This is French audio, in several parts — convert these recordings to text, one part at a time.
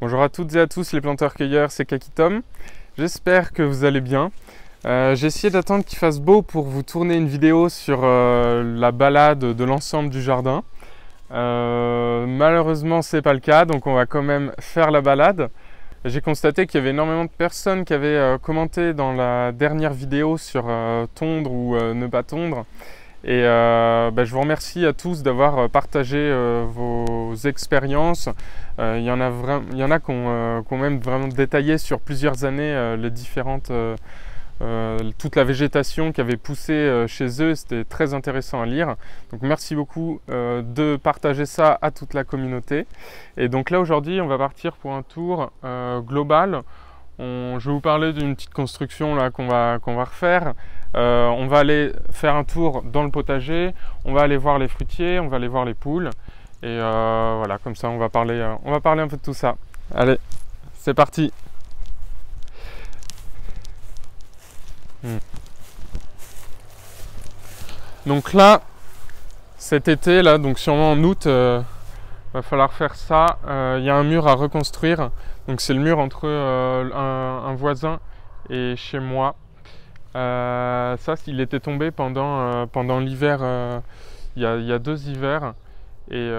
Bonjour à toutes et à tous les planteurs-cueilleurs, c'est Kaki Tom. J'espère que vous allez bien. J'ai essayé d'attendre qu'il fasse beau pour vous tourner une vidéo sur la balade de l'ensemble du jardin. Malheureusement, c'est pas le cas, donc on va quand même faire la balade. J'ai constaté qu'il y avait énormément de personnes qui avaient commenté dans la dernière vidéo sur tondre ou ne pas tondre. Et je vous remercie à tous d'avoir partagé vos expériences. Il y en a qui ont même vraiment détaillé sur plusieurs années les différentes, toute la végétation qui avait poussé chez eux. C'était très intéressant à lire. Donc merci beaucoup de partager ça à toute la communauté. Et donc là aujourd'hui on va partir pour un tour global. Je vais vous parler d'une petite construction là qu'on va refaire. On va aller faire un tour dans le potager, on va aller voir les fruitiers, on va aller voir les poules. Et voilà, comme ça on va parler un peu de tout ça. Allez, c'est parti. Donc là, cet été, là, donc sûrement en août, va falloir faire ça. Il y a un mur à reconstruire. Donc c'est le mur entre un voisin et chez moi. Ça, il était tombé pendant l'hiver, il y a 2 hivers. Et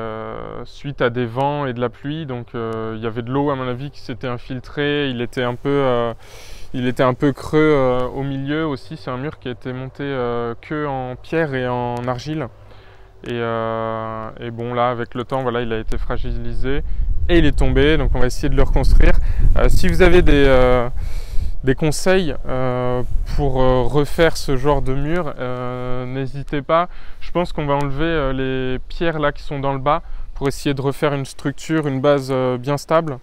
suite à des vents et de la pluie, donc il y avait de l'eau à mon avis qui s'était infiltrée. Il était un peu creux au milieu aussi. C'est un mur qui a été monté que en pierre et en argile. Et bon là avec le temps voilà il a été fragilisé et il est tombé, donc on va essayer de le reconstruire. Si vous avez des conseils pour refaire ce genre de mur, n'hésitez pas. Je pense qu'on va enlever les pierres là qui sont dans le bas pour essayer de refaire une structure, une base bien stable.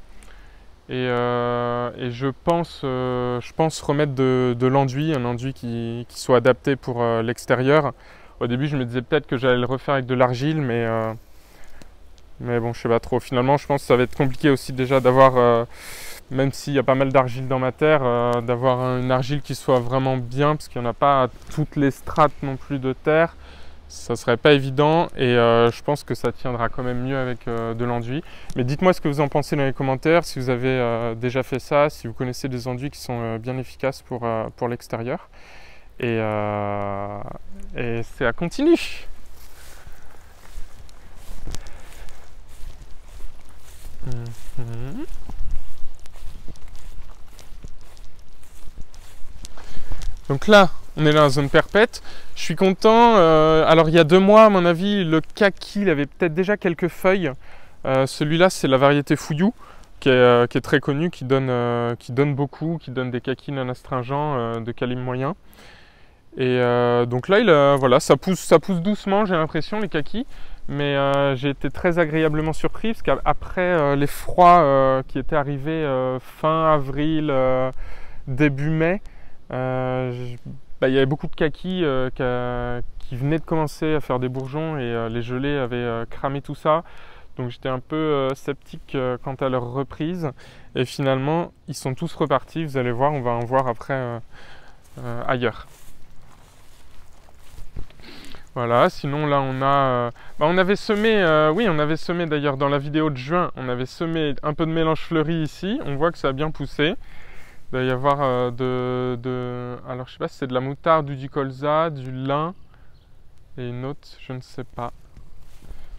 Et je pense remettre de l'enduit, un enduit qui soit adapté pour l'extérieur. Au début, je me disais peut-être que j'allais le refaire avec de l'argile, mais bon, je sais pas trop. Finalement, je pense que ça va être compliqué aussi déjà d'avoir, même s'il y a pas mal d'argile dans ma terre, d'avoir une argile qui soit vraiment bien, parce qu'il n'y en a pas à toutes les strates non plus de terre. Ça serait pas évident et je pense que ça tiendra quand même mieux avec de l'enduit. Mais dites-moi ce que vous en pensez dans les commentaires, si vous avez déjà fait ça, si vous connaissez des enduits qui sont bien efficaces pour l'extérieur. Et c'est à continue. Donc là, on est dans la zone perpète. Je suis content. Alors il y a 2 mois, à mon avis, le kaki, il avait peut-être déjà quelques feuilles. Celui-là, c'est la variété Fouillou, qui est très connue, qui donne beaucoup, qui donne des kakis non astringents de calibre moyen. Et donc là, voilà, ça pousse doucement, j'ai l'impression, les kakis. Mais j'ai été très agréablement surpris parce qu'après les froids qui étaient arrivés fin avril, début mai, il y avait beaucoup de kakis qui venaient de commencer à faire des bourgeons et les gelées avaient cramé tout ça. Donc j'étais un peu sceptique quant à leur reprise. Et finalement, ils sont tous repartis. Vous allez voir, on va en voir après ailleurs. Voilà, sinon là on avait semé, on avait semé d'ailleurs dans la vidéo de juin, on avait semé un peu de mélange fleuri ici, on voit que ça a bien poussé. Il doit y avoir alors je sais pas si c'est de la moutarde ou du colza, du lin et une autre, je ne sais pas.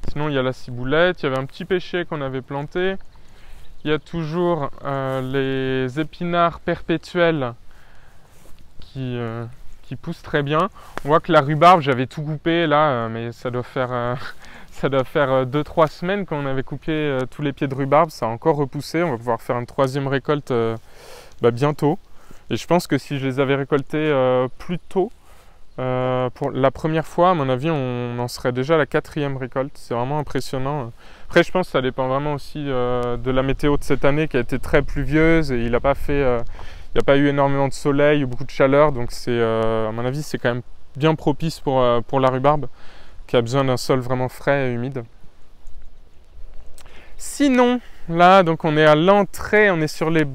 Sinon il y a la ciboulette, il y avait un petit pêcher qu'on avait planté. Il y a toujours les épinards perpétuels qui pousse très bien. On voit que la rhubarbe, j'avais tout coupé là, mais ça doit faire 2-3 semaines qu'on avait coupé tous les pieds de rhubarbe. Ça a encore repoussé. On va pouvoir faire une 3e récolte bientôt. Et je pense que si je les avais récoltés plus tôt, pour la première fois, à mon avis, on en serait déjà à la 4e récolte. C'est vraiment impressionnant. Après, je pense que ça dépend vraiment aussi de la météo de cette année qui a été très pluvieuse et il n'a pas eu énormément de soleil ou beaucoup de chaleur, donc à mon avis c'est quand même bien propice pour la rhubarbe qui a besoin d'un sol vraiment frais et humide. Sinon, là donc on est à l'entrée, on est sur les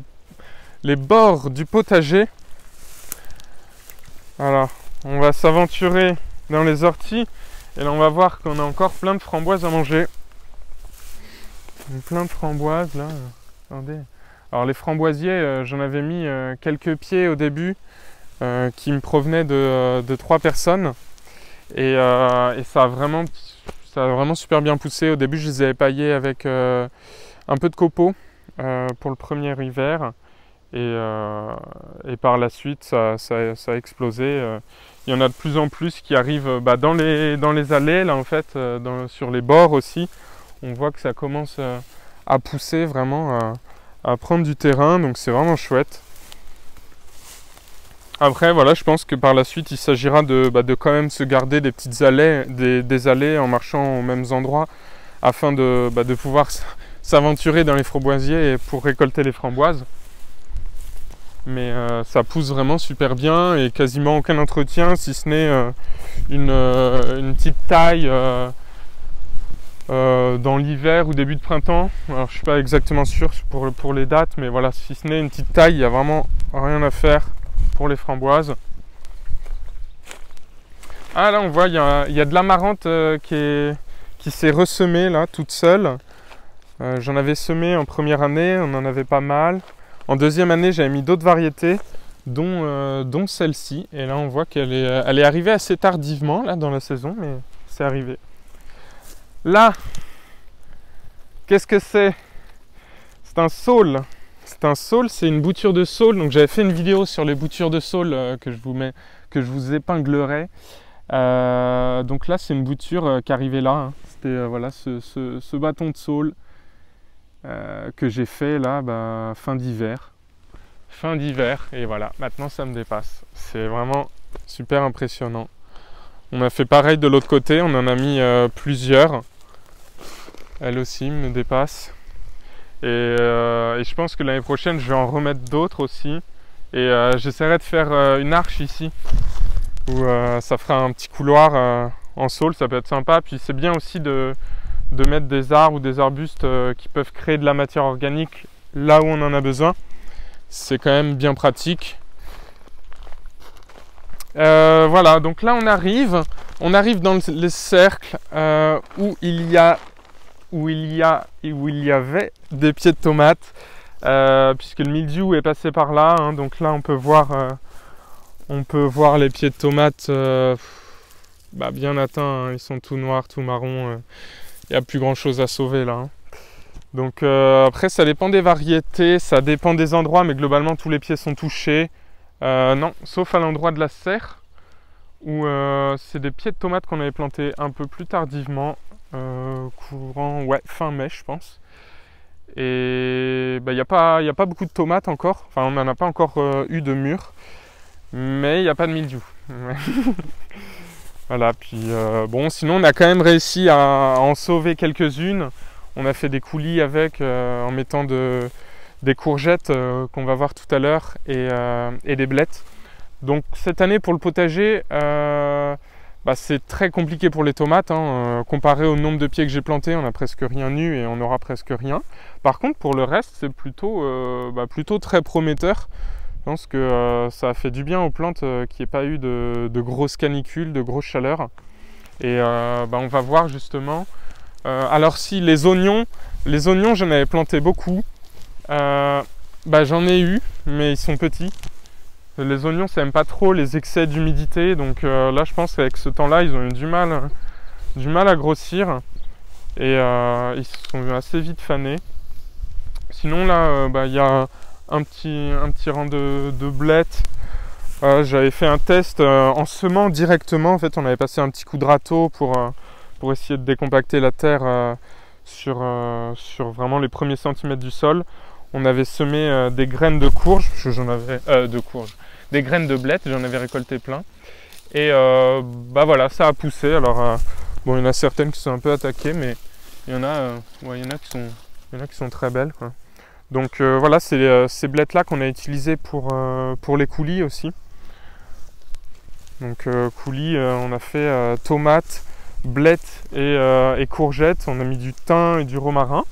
bords du potager. Alors, on va s'aventurer dans les orties et là on va voir qu'on a encore plein de framboises à manger. Plein de framboises là. Attendez. Alors les framboisiers, j'en avais mis quelques pieds au début qui me provenaient de 3 personnes. Et ça a vraiment super bien poussé. Au début, je les avais paillés avec un peu de copeaux pour le premier hiver. Et par la suite, ça a explosé. Il y en a de plus en plus qui arrivent dans les allées, là en fait, sur les bords aussi. On voit que ça commence à pousser vraiment, à prendre du terrain, donc c'est vraiment chouette. Après, voilà, je pense que par la suite, il s'agira de quand même se garder des petites allées, des allées en marchant aux mêmes endroits, afin de pouvoir s'aventurer dans les framboisiers et pour récolter les framboises. Mais ça pousse vraiment super bien et quasiment aucun entretien, si ce n'est une petite taille dans l'hiver ou début de printemps. Alors je suis pas exactement sûr pour les dates, mais voilà, si ce n'est une petite taille, il n'y a vraiment rien à faire pour les framboises. Ah là on voit, il y a de l'amarante qui s'est ressemée là, toute seule. J'en avais semé en première année, on en avait pas mal. En deuxième année, j'avais mis d'autres variétés, dont celle-ci. Et là, on voit qu'elle est arrivée assez tardivement là, dans la saison, mais c'est arrivé. Là, qu'est-ce que c'est? C'est un saule. C'est un saule, c'est une bouture de saule. Donc j'avais fait une vidéo sur les boutures de saule que je vous épinglerai. Donc là, c'est une bouture qui arrivait là. Hein. C'était voilà, ce bâton de saule. Que j'ai fait là fin d'hiver, et voilà, maintenant ça me dépasse, c'est vraiment super impressionnant. On a fait pareil de l'autre côté, on en a mis plusieurs, elle aussi me dépasse, et je pense que l'année prochaine je vais en remettre d'autres aussi, et j'essaierai de faire une arche ici où ça fera un petit couloir en saule, ça peut être sympa. Puis c'est bien aussi de mettre des arbres ou des arbustes qui peuvent créer de la matière organique là où on en a besoin. C'est quand même bien pratique. Voilà, donc là on arrive dans le cercle où il y avait des pieds de tomates, puisque le mildiou est passé par là, hein. Donc là on peut voir les pieds de tomates bien atteints, hein. Ils sont tout noirs, tout marrons. Il n'y a plus grand chose à sauver là. Hein. Donc après ça dépend des variétés, ça dépend des endroits, mais globalement tous les pieds sont touchés. Non, sauf à l'endroit de la serre, où c'est des pieds de tomates qu'on avait plantés un peu plus tardivement, fin mai je pense. Et il n'y a pas beaucoup de tomates encore, enfin on n'en a pas encore eu de mûres, mais il n'y a pas de mildiou. Voilà, puis bon, sinon on a quand même réussi à en sauver quelques-unes. On a fait des coulis avec, en mettant des courgettes qu'on va voir tout à l'heure, et des blettes. Donc cette année pour le potager, c'est très compliqué pour les tomates. Hein. Comparé au nombre de pieds que j'ai plantés, on n'a presque rien eu et on aura presque rien. Par contre pour le reste, c'est plutôt très prometteur. Je pense que ça a fait du bien aux plantes qu'il n'y ait pas eu de grosses canicules, de grosses chaleurs. Et on va voir justement. Alors si les oignons j'en avais planté beaucoup. J'en ai eu, mais ils sont petits. Les oignons ça n'aime pas trop les excès d'humidité. Donc là je pense qu'avec ce temps-là, ils ont eu du mal à grossir. Et ils se sont assez vite fanés. Sinon là, il y a un petit rang de blettes. J'avais fait un test en semant directement. En fait, on avait passé un petit coup de râteau pour essayer de décompacter la terre sur vraiment les premiers centimètres du sol. On avait semé des graines de courge, des graines de blettes, j'en avais récolté plein. Et voilà, ça a poussé. Alors il y en a certaines qui sont un peu attaquées, mais il y en a qui sont très belles, quoi. Donc voilà, c'est ces blettes là qu'on a utilisées pour les coulis aussi. Donc coulis, on a fait tomates, blettes et courgettes. On a mis du thym et du romarin.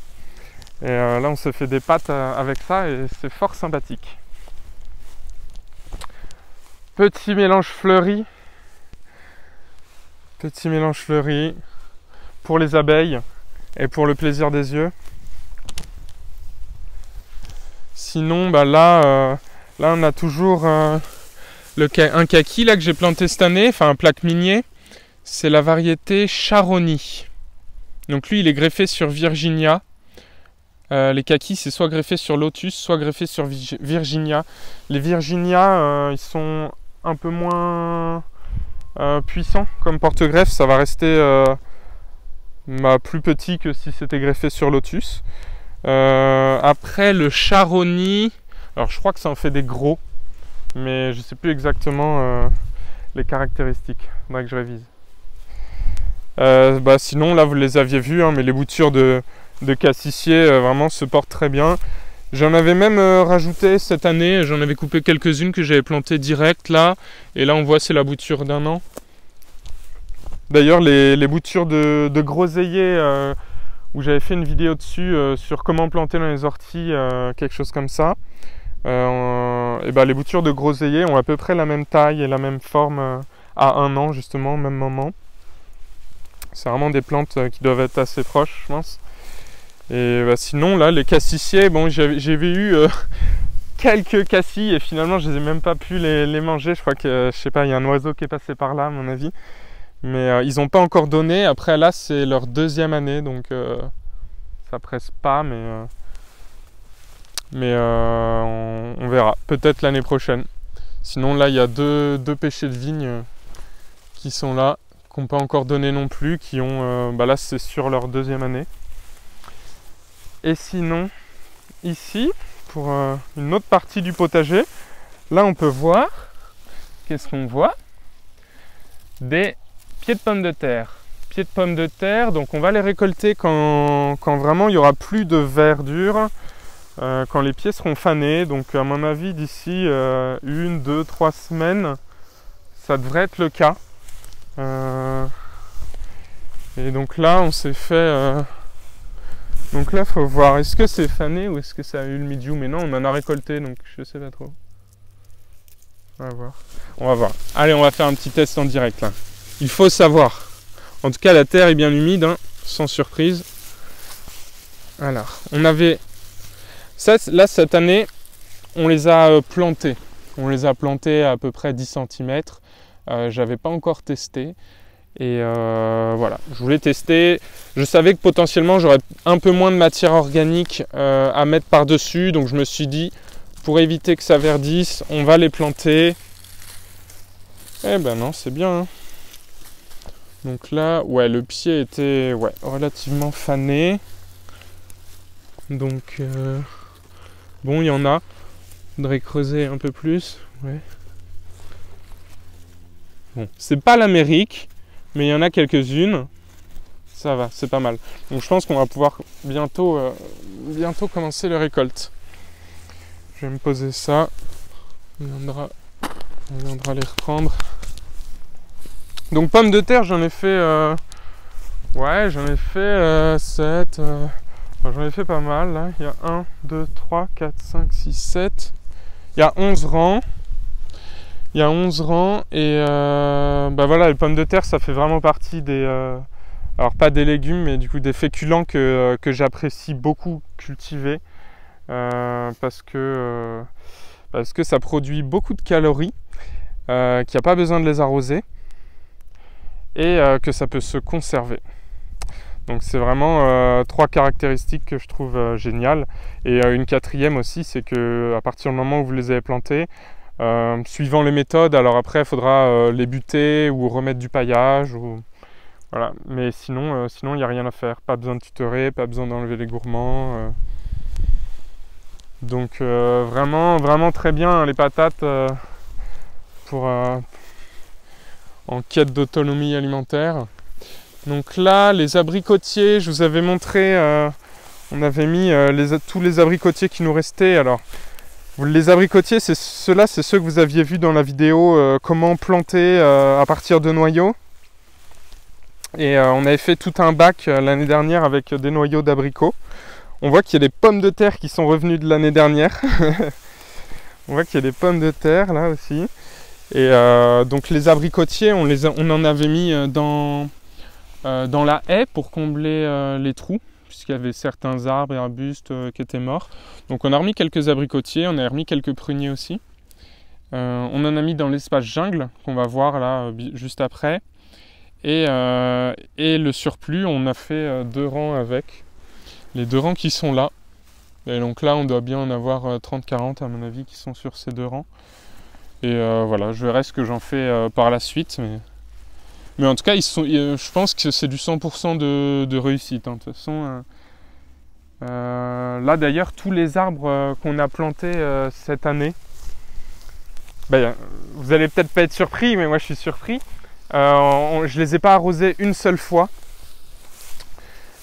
Et là on s'est fait des pâtes avec ça et c'est fort sympathique. Petit mélange fleuri. Petit mélange fleuri pour les abeilles et pour le plaisir des yeux. Sinon, bah là on a toujours un kaki là, que j'ai planté cette année, enfin un plaque minier. C'est la variété Charoni. Donc lui, il est greffé sur Virginia. Les kakis, c'est soit greffé sur Lotus, soit greffé sur Virginia. Les Virginia, ils sont un peu moins puissants comme porte-greffe. Ça va rester plus petit que si c'était greffé sur Lotus. Après, le Charoni, alors je crois que ça en fait des gros, mais je ne sais plus exactement les caractéristiques. Il faudrait que je révise. Sinon, là, vous les aviez vus, hein, mais les boutures de cassissier vraiment se portent très bien. J'en avais même rajouté cette année, j'en avais coupé quelques-unes que j'avais plantées direct là, et là on voit c'est la bouture d'un an. D'ailleurs les boutures de groseillier, où j'avais fait une vidéo dessus sur comment planter dans les orties, quelque chose comme ça, les boutures de groseillier ont à peu près la même taille et la même forme à un an justement, au même moment. C'est vraiment des plantes qui doivent être assez proches, je pense. Et sinon, là, les cassissiers, bon, j'avais eu quelques cassis et finalement, je les ai même pas pu les manger. Je crois que, je sais pas, il y a un oiseau qui est passé par là, à mon avis. Mais ils n'ont pas encore donné. Après, là, c'est leur deuxième année, donc ça presse pas, mais on verra. Peut-être l'année prochaine. Sinon, là, il y a deux pêchers de vigne qui sont là, qui n'ont pas encore donné non plus, qui ont, là, c'est sur leur deuxième année. Et sinon, ici, pour une autre partie du potager, là on peut voir, qu'est-ce qu'on voit? Des pieds de pommes de terre. Pieds de pommes de terre, donc on va les récolter quand vraiment il n'y aura plus de verdure, quand les pieds seront fanés. Donc à mon avis, d'ici 1, 2, 3 semaines, ça devrait être le cas. Et donc là, on s'est fait... Donc là, faut voir, est-ce que c'est fané ou est-ce que ça a eu le mildiou? Mais non, on en a récolté, donc je sais pas trop. On va voir. On va voir. Allez, on va faire un petit test en direct là. Il faut savoir. En tout cas, la terre est bien humide, hein, sans surprise. Alors, on avait... Là, cette année, on les a plantés. On les a plantés à peu près 10 cm. J'avais pas encore testé. Et voilà, je voulais tester. Je savais que potentiellement j'aurais un peu moins de matière organique à mettre par-dessus. Donc je me suis dit, pour éviter que ça verdisse, on va les planter. Eh ben non, c'est bien. Hein. Donc là, ouais, le pied était relativement fané. Donc, bon, il y en a. Il faudrait creuser un peu plus. Ouais. Bon, c'est pas l'Amérique. Mais il y en a quelques-unes, ça va, c'est pas mal. Donc je pense qu'on va pouvoir bientôt commencer les récoltes. Je vais me poser ça, on viendra les reprendre. Donc pommes de terre, j'en ai fait, 7, j'en ai fait pas mal là. Il y a 1, 2, 3, 4, 5, 6, 7, il y a 11 rangs. Il y a 11 rangs et voilà, les pommes de terre, ça fait vraiment partie des... alors pas des légumes, mais du coup des féculents que j'apprécie beaucoup cultiver parce que ça produit beaucoup de calories, qu'il n'y a pas besoin de les arroser et que ça peut se conserver. Donc c'est vraiment 3 caractéristiques que je trouve géniales. Et une quatrième aussi, c'est que à partir du moment où vous les avez plantées, suivant les méthodes, alors après il faudra les buter ou remettre du paillage voilà. Mais sinon il n'y a rien à faire, pas besoin de tutorer, pas besoin d'enlever les gourmands, donc vraiment très bien les patates pour en quête d'autonomie alimentaire. Donc là les abricotiers, je vous avais montré, on avait mis tous les abricotiers qui nous restaient. Alors les abricotiers, c'est ceux que vous aviez vus dans la vidéo comment planter à partir de noyaux. Et on avait fait tout un bac l'année dernière avec des noyaux d'abricots. On voit qu'il y a des pommes de terre qui sont revenues de l'année dernière. On voit qu'il y a des pommes de terre là aussi. Et donc les abricotiers, on en avait mis dans la haie pour combler les trous puisqu'il y avait certains arbres et arbustes qui étaient morts. Donc on a remis quelques abricotiers, on a remis quelques pruniers aussi. On en a mis dans l'espace jungle, qu'on va voir là juste après. Et le surplus, on a fait 2 rangs avec. Les 2 rangs qui sont là. Et donc là, on doit bien en avoir 30-40 à mon avis qui sont sur ces 2 rangs. Et voilà, je verrai ce que j'en fais par la suite. Mais en tout cas, je pense que c'est du 100% de réussite. Hein. De toute façon, là d'ailleurs, tous les arbres qu'on a plantés cette année, vous allez peut-être pas être surpris, mais moi je suis surpris. Je les ai pas arrosés une seule fois.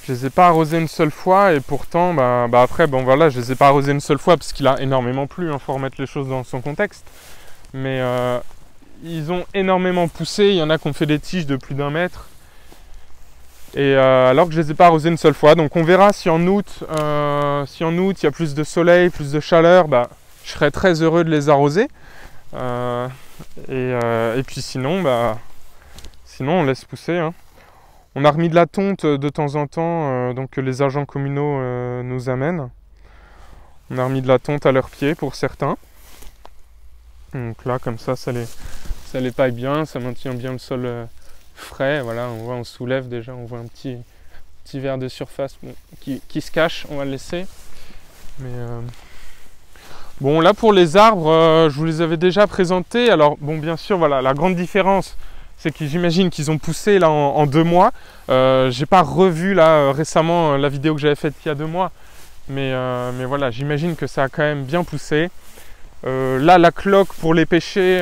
Je les ai pas arrosés une seule fois et pourtant, après, bon voilà, je les ai pas arrosés une seule fois parce qu'il a énormément plu. Hein, faut remettre les choses dans son contexte. Mais ils ont énormément poussé. Il y en a qui ont fait des tiges de plus d'1 mètre. Et alors que je les ai pas arrosés une seule fois. Donc on verra si en août, il y a plus de soleil, plus de chaleur, je serai très heureux de les arroser. Et puis sinon, on laisse pousser. Hein. On a remis de la tonte de temps en temps, donc que les agents communaux nous amènent. On a remis de la tonte à leurs pieds pour certains. Donc là, comme ça les paille bien, ça maintient bien le sol frais. Voilà, on voit, on soulève déjà, on voit un petit verre de surface qui se cache, on va le laisser. Mais bon, là pour les arbres, je vous les avais déjà présentés. Alors bon, bien sûr, voilà, la grande différence, c'est que j'imagine qu'ils ont poussé là en 2 mois. J'ai pas revu là récemment la vidéo que j'avais faite il y a 2 mois, mais voilà, j'imagine que ça a quand même bien poussé. Là, la cloque pour les pêchers,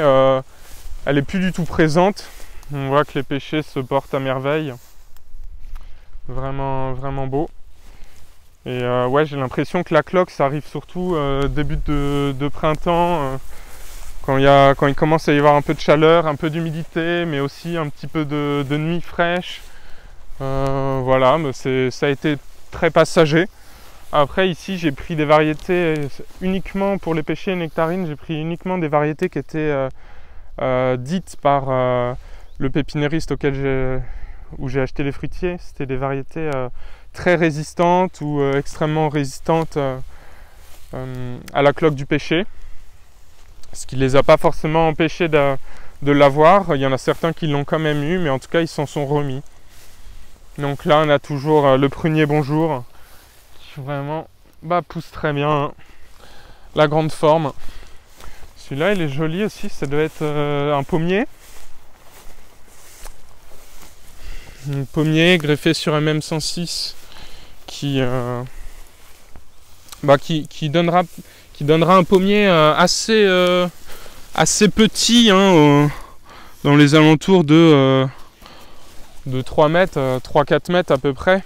elle est plus du tout présente. On voit que les pêchers se portent à merveille. Vraiment, vraiment beau. Et ouais, j'ai l'impression que la cloque, ça arrive surtout début de printemps, quand il commence à y avoir un peu de chaleur, un peu d'humidité, mais aussi un petit peu de nuit fraîche. Voilà, mais ça a été très passager. Après, ici, j'ai pris des variétés uniquement pour les pêchers et nectarines. J'ai pris uniquement des variétés qui étaient dites par le pépiniériste où j'ai acheté les fruitiers. C'était des variétés très résistantes ou extrêmement résistantes à la cloque du pêcher. Ce qui ne les a pas forcément empêchés de l'avoir. Il y en a certains qui l'ont quand même eu, mais en tout cas, ils s'en sont remis. Donc là, on a toujours le prunier bonjour, qui vraiment pousse très bien. La grande forme. Celui-là, il est joli aussi, ça doit être un pommier. Un pommier greffé sur un MM106 qui donnera un pommier assez petit, hein, dans les alentours de 3 mètres, 3-4 mètres à peu près.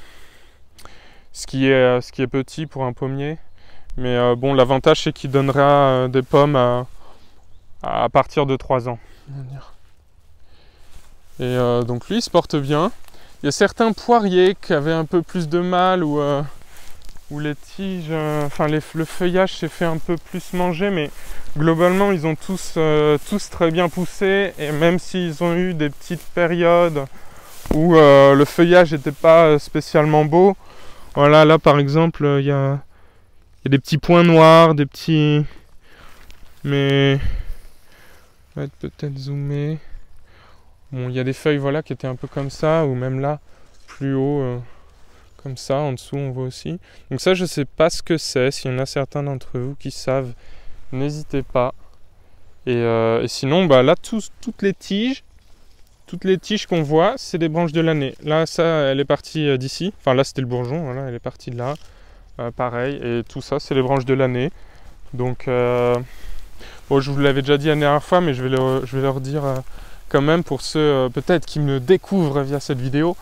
Ce qui est petit pour un pommier. Mais bon, l'avantage c'est qu'il donnera des pommes à partir de 3 ans. Et donc lui il se porte bien. Il y a certains poiriers qui avaient un peu plus de mal où les tiges, le feuillage s'est fait un peu plus manger, mais globalement ils ont tous très bien poussé, et même s'ils ont eu des petites périodes où le feuillage n'était pas spécialement beau, voilà, là par exemple il y a des petits points noirs, des petits... Mais... on va peut-être zoomer. Bon, il y a des feuilles voilà, qui étaient un peu comme ça, ou même là, plus haut, comme ça, en dessous on voit aussi. Donc ça je sais pas ce que c'est, s'il y en a certains d'entre vous qui savent, n'hésitez pas. Et sinon, là toutes les tiges qu'on voit, c'est des branches de l'année. Là, ça, elle est partie d'ici. Enfin, là, c'était le bourgeon. Voilà, elle est partie de là. Pareil. Et tout ça, c'est les branches de l'année. Donc, bon, je vous l'avais déjà dit la dernière fois, mais je vais le redire quand même pour ceux peut-être qui me découvrent via cette vidéo.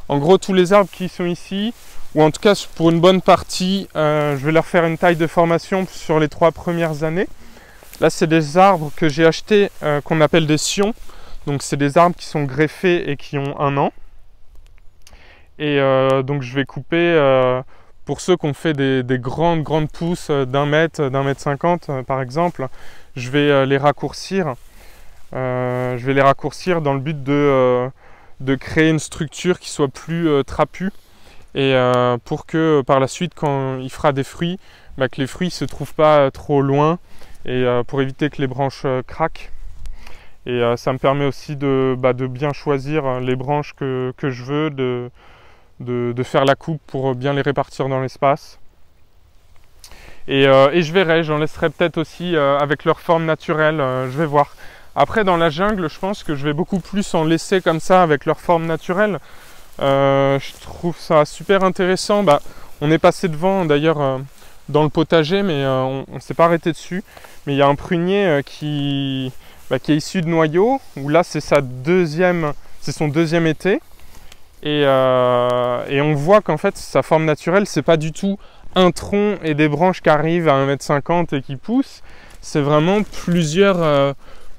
En gros, tous les arbres qui sont ici, ou en tout cas pour une bonne partie, je vais leur faire une taille de formation sur les 3 premières années. Là, c'est des arbres que j'ai achetés, qu'on appelle des sions. Donc c'est des arbres qui sont greffés et qui ont 1 an. Et donc je vais couper, pour ceux qui ont fait des grandes pousses d'1 mètre, d'1 mètre 50 par exemple, je vais les raccourcir. Je vais les raccourcir dans le but de créer une structure qui soit plus trapue et pour que par la suite, quand il fera des fruits, que les fruits ne se trouvent pas trop loin, et pour éviter que les branches craquent. Et ça me permet aussi de bien choisir les branches que je veux, de faire la coupe pour bien les répartir dans l'espace. Et je verrai, j'en laisserai peut-être aussi avec leur forme naturelle, je vais voir. Après, dans la jungle, je pense que je vais beaucoup plus en laisser comme ça avec leur forme naturelle. Je trouve ça super intéressant. On est passé devant d'ailleurs dans le potager, mais on ne s'est pas arrêté dessus. Mais il y a un prunier qui est issu de noyaux, où là c'est son deuxième été. Et on voit qu'en fait sa forme naturelle, c'est pas du tout un tronc et des branches qui arrivent à 1,50 m et qui poussent. C'est vraiment plusieurs...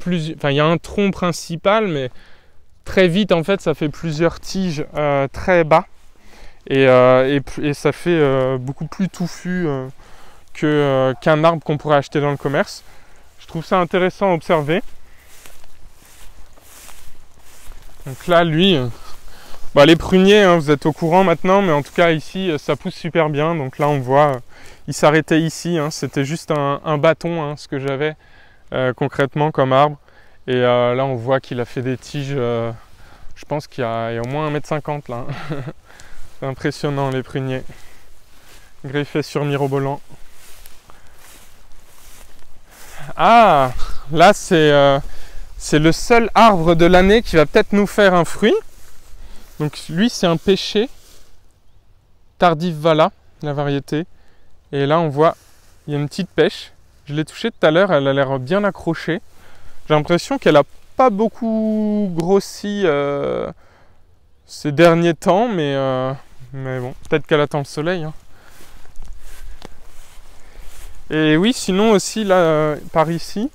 il y a un tronc principal, mais très vite en fait ça fait plusieurs tiges très bas. Et ça fait beaucoup plus touffu qu'un arbre qu'on pourrait acheter dans le commerce. Je trouve ça intéressant à observer. Donc là, lui, les pruniers, hein, vous êtes au courant maintenant, mais en tout cas ici, ça pousse super bien. Donc là, on voit, il s'arrêtait ici. Hein, c'était juste un bâton, hein, ce que j'avais concrètement comme arbre. Et là, on voit qu'il a fait des tiges. Je pense qu'il y a au moins 1,50 m là. C'est impressionnant, les pruniers. Greffés sur mirobolant. Ah, là, c'est le seul arbre de l'année qui va peut-être nous faire un fruit. Donc lui, c'est un pêcher. Tardif Vala, la variété. Et là, on voit, il y a une petite pêche. Je l'ai touchée tout à l'heure, elle a l'air bien accrochée. J'ai l'impression qu'elle n'a pas beaucoup grossi ces derniers temps, mais bon, peut-être qu'elle attend le soleil. Hein. Et oui, sinon aussi, là, par ici,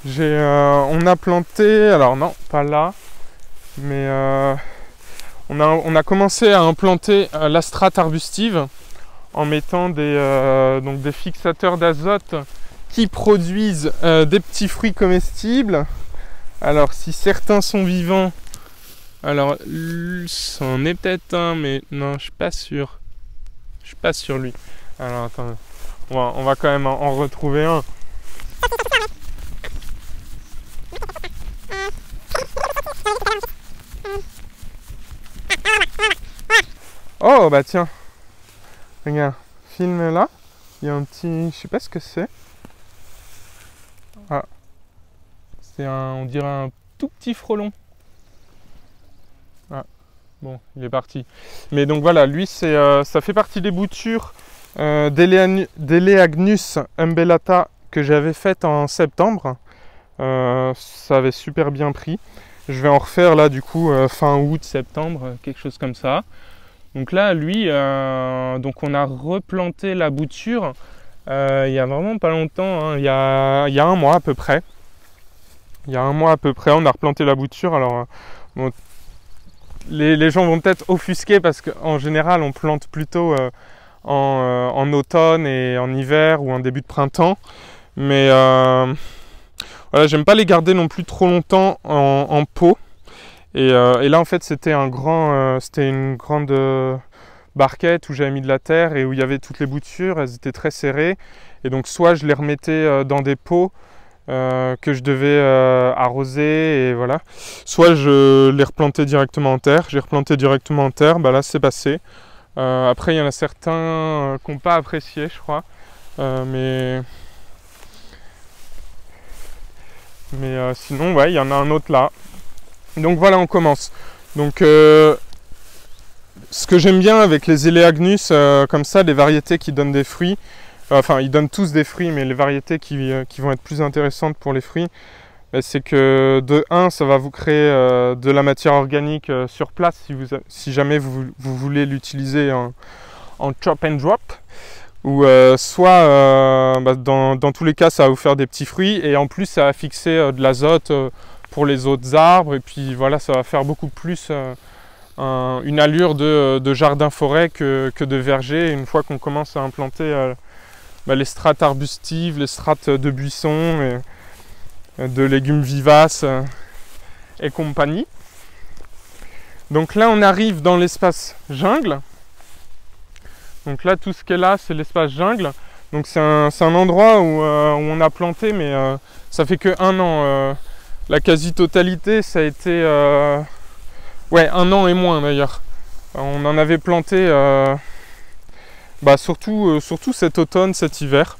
on a planté, alors non, pas là, mais on a commencé à implanter la strate arbustive en mettant des fixateurs d'azote qui produisent des petits fruits comestibles. Alors, si certains sont vivants, alors, c'en est peut-être un, mais non, je suis pas sûr. Je suis pas sûr, lui. Alors, attendez. On va quand même en retrouver un. Oh, bah tiens. Regarde, filme là. Il y a un petit... Je sais pas ce que c'est. Ah. On dirait un tout petit frelon. Ah. Bon, il est parti. Mais donc voilà, lui, ça fait partie des boutures d'Eleagnus umbellata que j'avais faites en septembre. Ça avait super bien pris. Je vais en refaire là du coup fin août, septembre, quelque chose comme ça. Donc là, lui, donc on a replanté la bouture il y a vraiment pas longtemps, hein, il y a un mois à peu près. Il y a un mois à peu près, on a replanté la bouture. Alors, bon, les gens vont peut-être offusquer parce qu'en général, on plante plutôt en automne et en hiver ou en début de printemps. Mais voilà, j'aime pas les garder non plus trop longtemps en pot. Et là, en fait, c'était une grande barquette où j'avais mis de la terre et où il y avait toutes les boutures. Elles étaient très serrées. Et donc, soit je les remettais dans des pots que je devais arroser, et voilà. Soit je les replantais directement en terre. J'ai replanté directement en terre. Bah là, c'est passé. Après, il y en a certains qui n'ont pas apprécié, je crois. Mais sinon, ouais, il y en a un autre là. Donc voilà, on commence. Donc ce que j'aime bien avec les Eleagnus, comme ça, les variétés qui donnent des fruits, enfin ils donnent tous des fruits, mais les variétés qui vont être plus intéressantes pour les fruits, c'est que de 1, ça va vous créer de la matière organique sur place si jamais vous voulez l'utiliser en chop and drop. Ou soit dans tous les cas ça va vous faire des petits fruits et en plus ça va fixer de l'azote pour les autres arbres, et puis voilà, ça va faire beaucoup plus une allure de jardin-forêt que de verger une fois qu'on commence à implanter les strates arbustives, les strates de buissons, et de légumes vivaces et compagnie. Donc là on arrive dans l'espace jungle. Donc là, tout ce qui est là, c'est l'espace jungle. Donc c'est un endroit où on a planté, mais ça fait que 1 an. La quasi-totalité, ça a été... ouais, 1 an et moins d'ailleurs. On en avait planté surtout cet automne, cet hiver.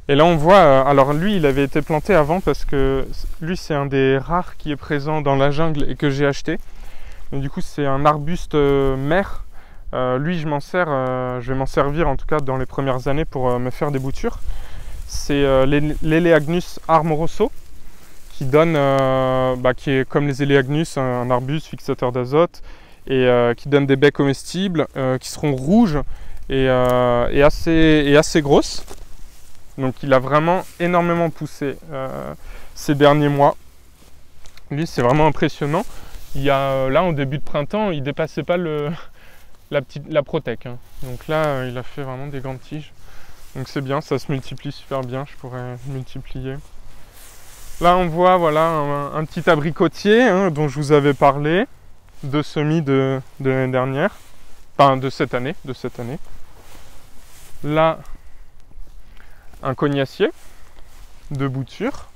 Et là on voit, alors lui il avait été planté avant parce que lui c'est un des rares qui est présent dans la jungle et que j'ai acheté. Et du coup c'est un arbuste mère. Lui je m'en sers, je vais m'en servir en tout cas dans les premières années pour me faire des boutures. C'est l'Eleagnus armoroso qui donne, qui est comme les Eleagnus, un arbuste fixateur d'azote et qui donne des baies comestibles qui seront rouges et assez grosses. Donc il a vraiment énormément poussé ces derniers mois. Lui c'est vraiment impressionnant. Il y a, là en début de printemps, il ne dépassait pas la protèque. Hein. Donc là il a fait vraiment des grandes tiges. Donc c'est bien, ça se multiplie super bien, je pourrais multiplier. Là on voit voilà, un petit abricotier hein, dont je vous avais parlé, de semis de l'année dernière. Enfin de cette année. Là, un cognacier de bouture.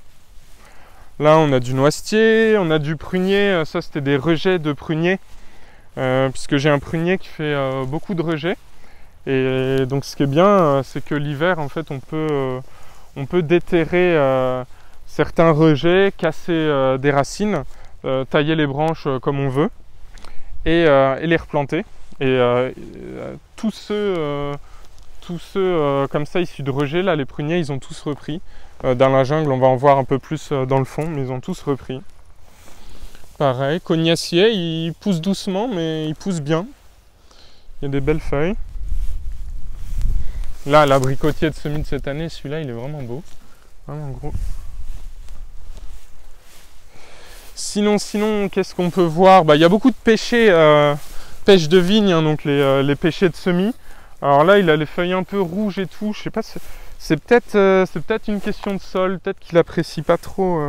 Là on a du noisetier, on a du prunier, ça c'était des rejets de prunier puisque j'ai un prunier qui fait beaucoup de rejets et donc ce qui est bien c'est que l'hiver en fait on peut déterrer certains rejets, casser des racines, tailler les branches comme on veut et les replanter et tous ceux comme ça issus de rejets, là les pruniers ils ont tous repris. Dans la jungle on va en voir un peu plus dans le fond, mais ils ont tous repris. Pareil, cognacier, il pousse doucement mais il pousse bien. Il y a des belles feuilles. Là l'abricotier de semis de cette année, celui-là il est vraiment beau. Vraiment gros. Sinon qu'est-ce qu'on peut voir? Il y a beaucoup de pêchers, pêche de vigne, hein, donc les pêchers de semis. Alors là, il a les feuilles un peu rouges et tout. Je sais pas, c'est peut-être une question de sol. Peut-être qu'il apprécie pas trop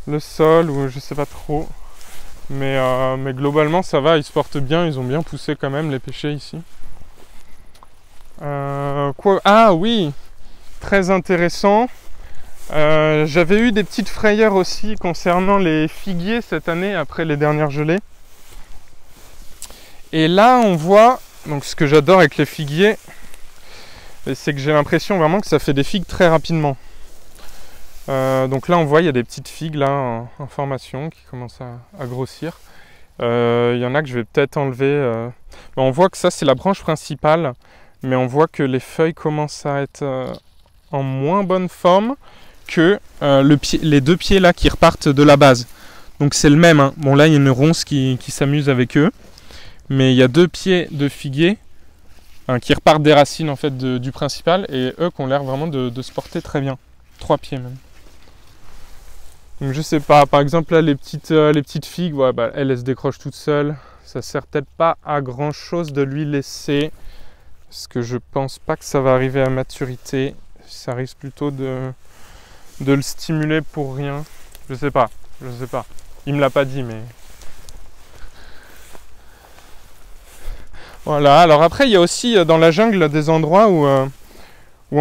le sol ou je sais pas trop. Mais globalement, ça va. Ils se portent bien. Ils ont bien poussé quand même les pêchers ici. Ah oui, très intéressant. J'avais eu des petites frayeurs aussi concernant les figuiers cette année après les dernières gelées. Et là, on voit. Donc ce que j'adore avec les figuiers, c'est que j'ai l'impression vraiment que ça fait des figues très rapidement. Donc là on voit il y a des petites figues là en formation qui commencent à grossir. Il y en a que je vais peut-être enlever. On voit que ça c'est la branche principale, mais on voit que les feuilles commencent à être en moins bonne forme que les deux pieds là qui repartent de la base. Donc c'est le même. Hein. Bon là il y a une ronce qui s'amuse avec eux. Mais il y a 2 pieds de figuier qui repartent des racines en fait du principal et eux qui ont l'air vraiment de se porter très bien. 3 pieds même. Donc je sais pas, par exemple là les petites figues, ouais, elles se décrochent toutes seules. Ça sert peut-être pas à grand chose de lui laisser. Parce que je pense pas que ça va arriver à maturité. Ça risque plutôt de le stimuler pour rien. Je sais pas. Il me l'a pas dit mais... Voilà, alors après il y a aussi dans la jungle des endroits où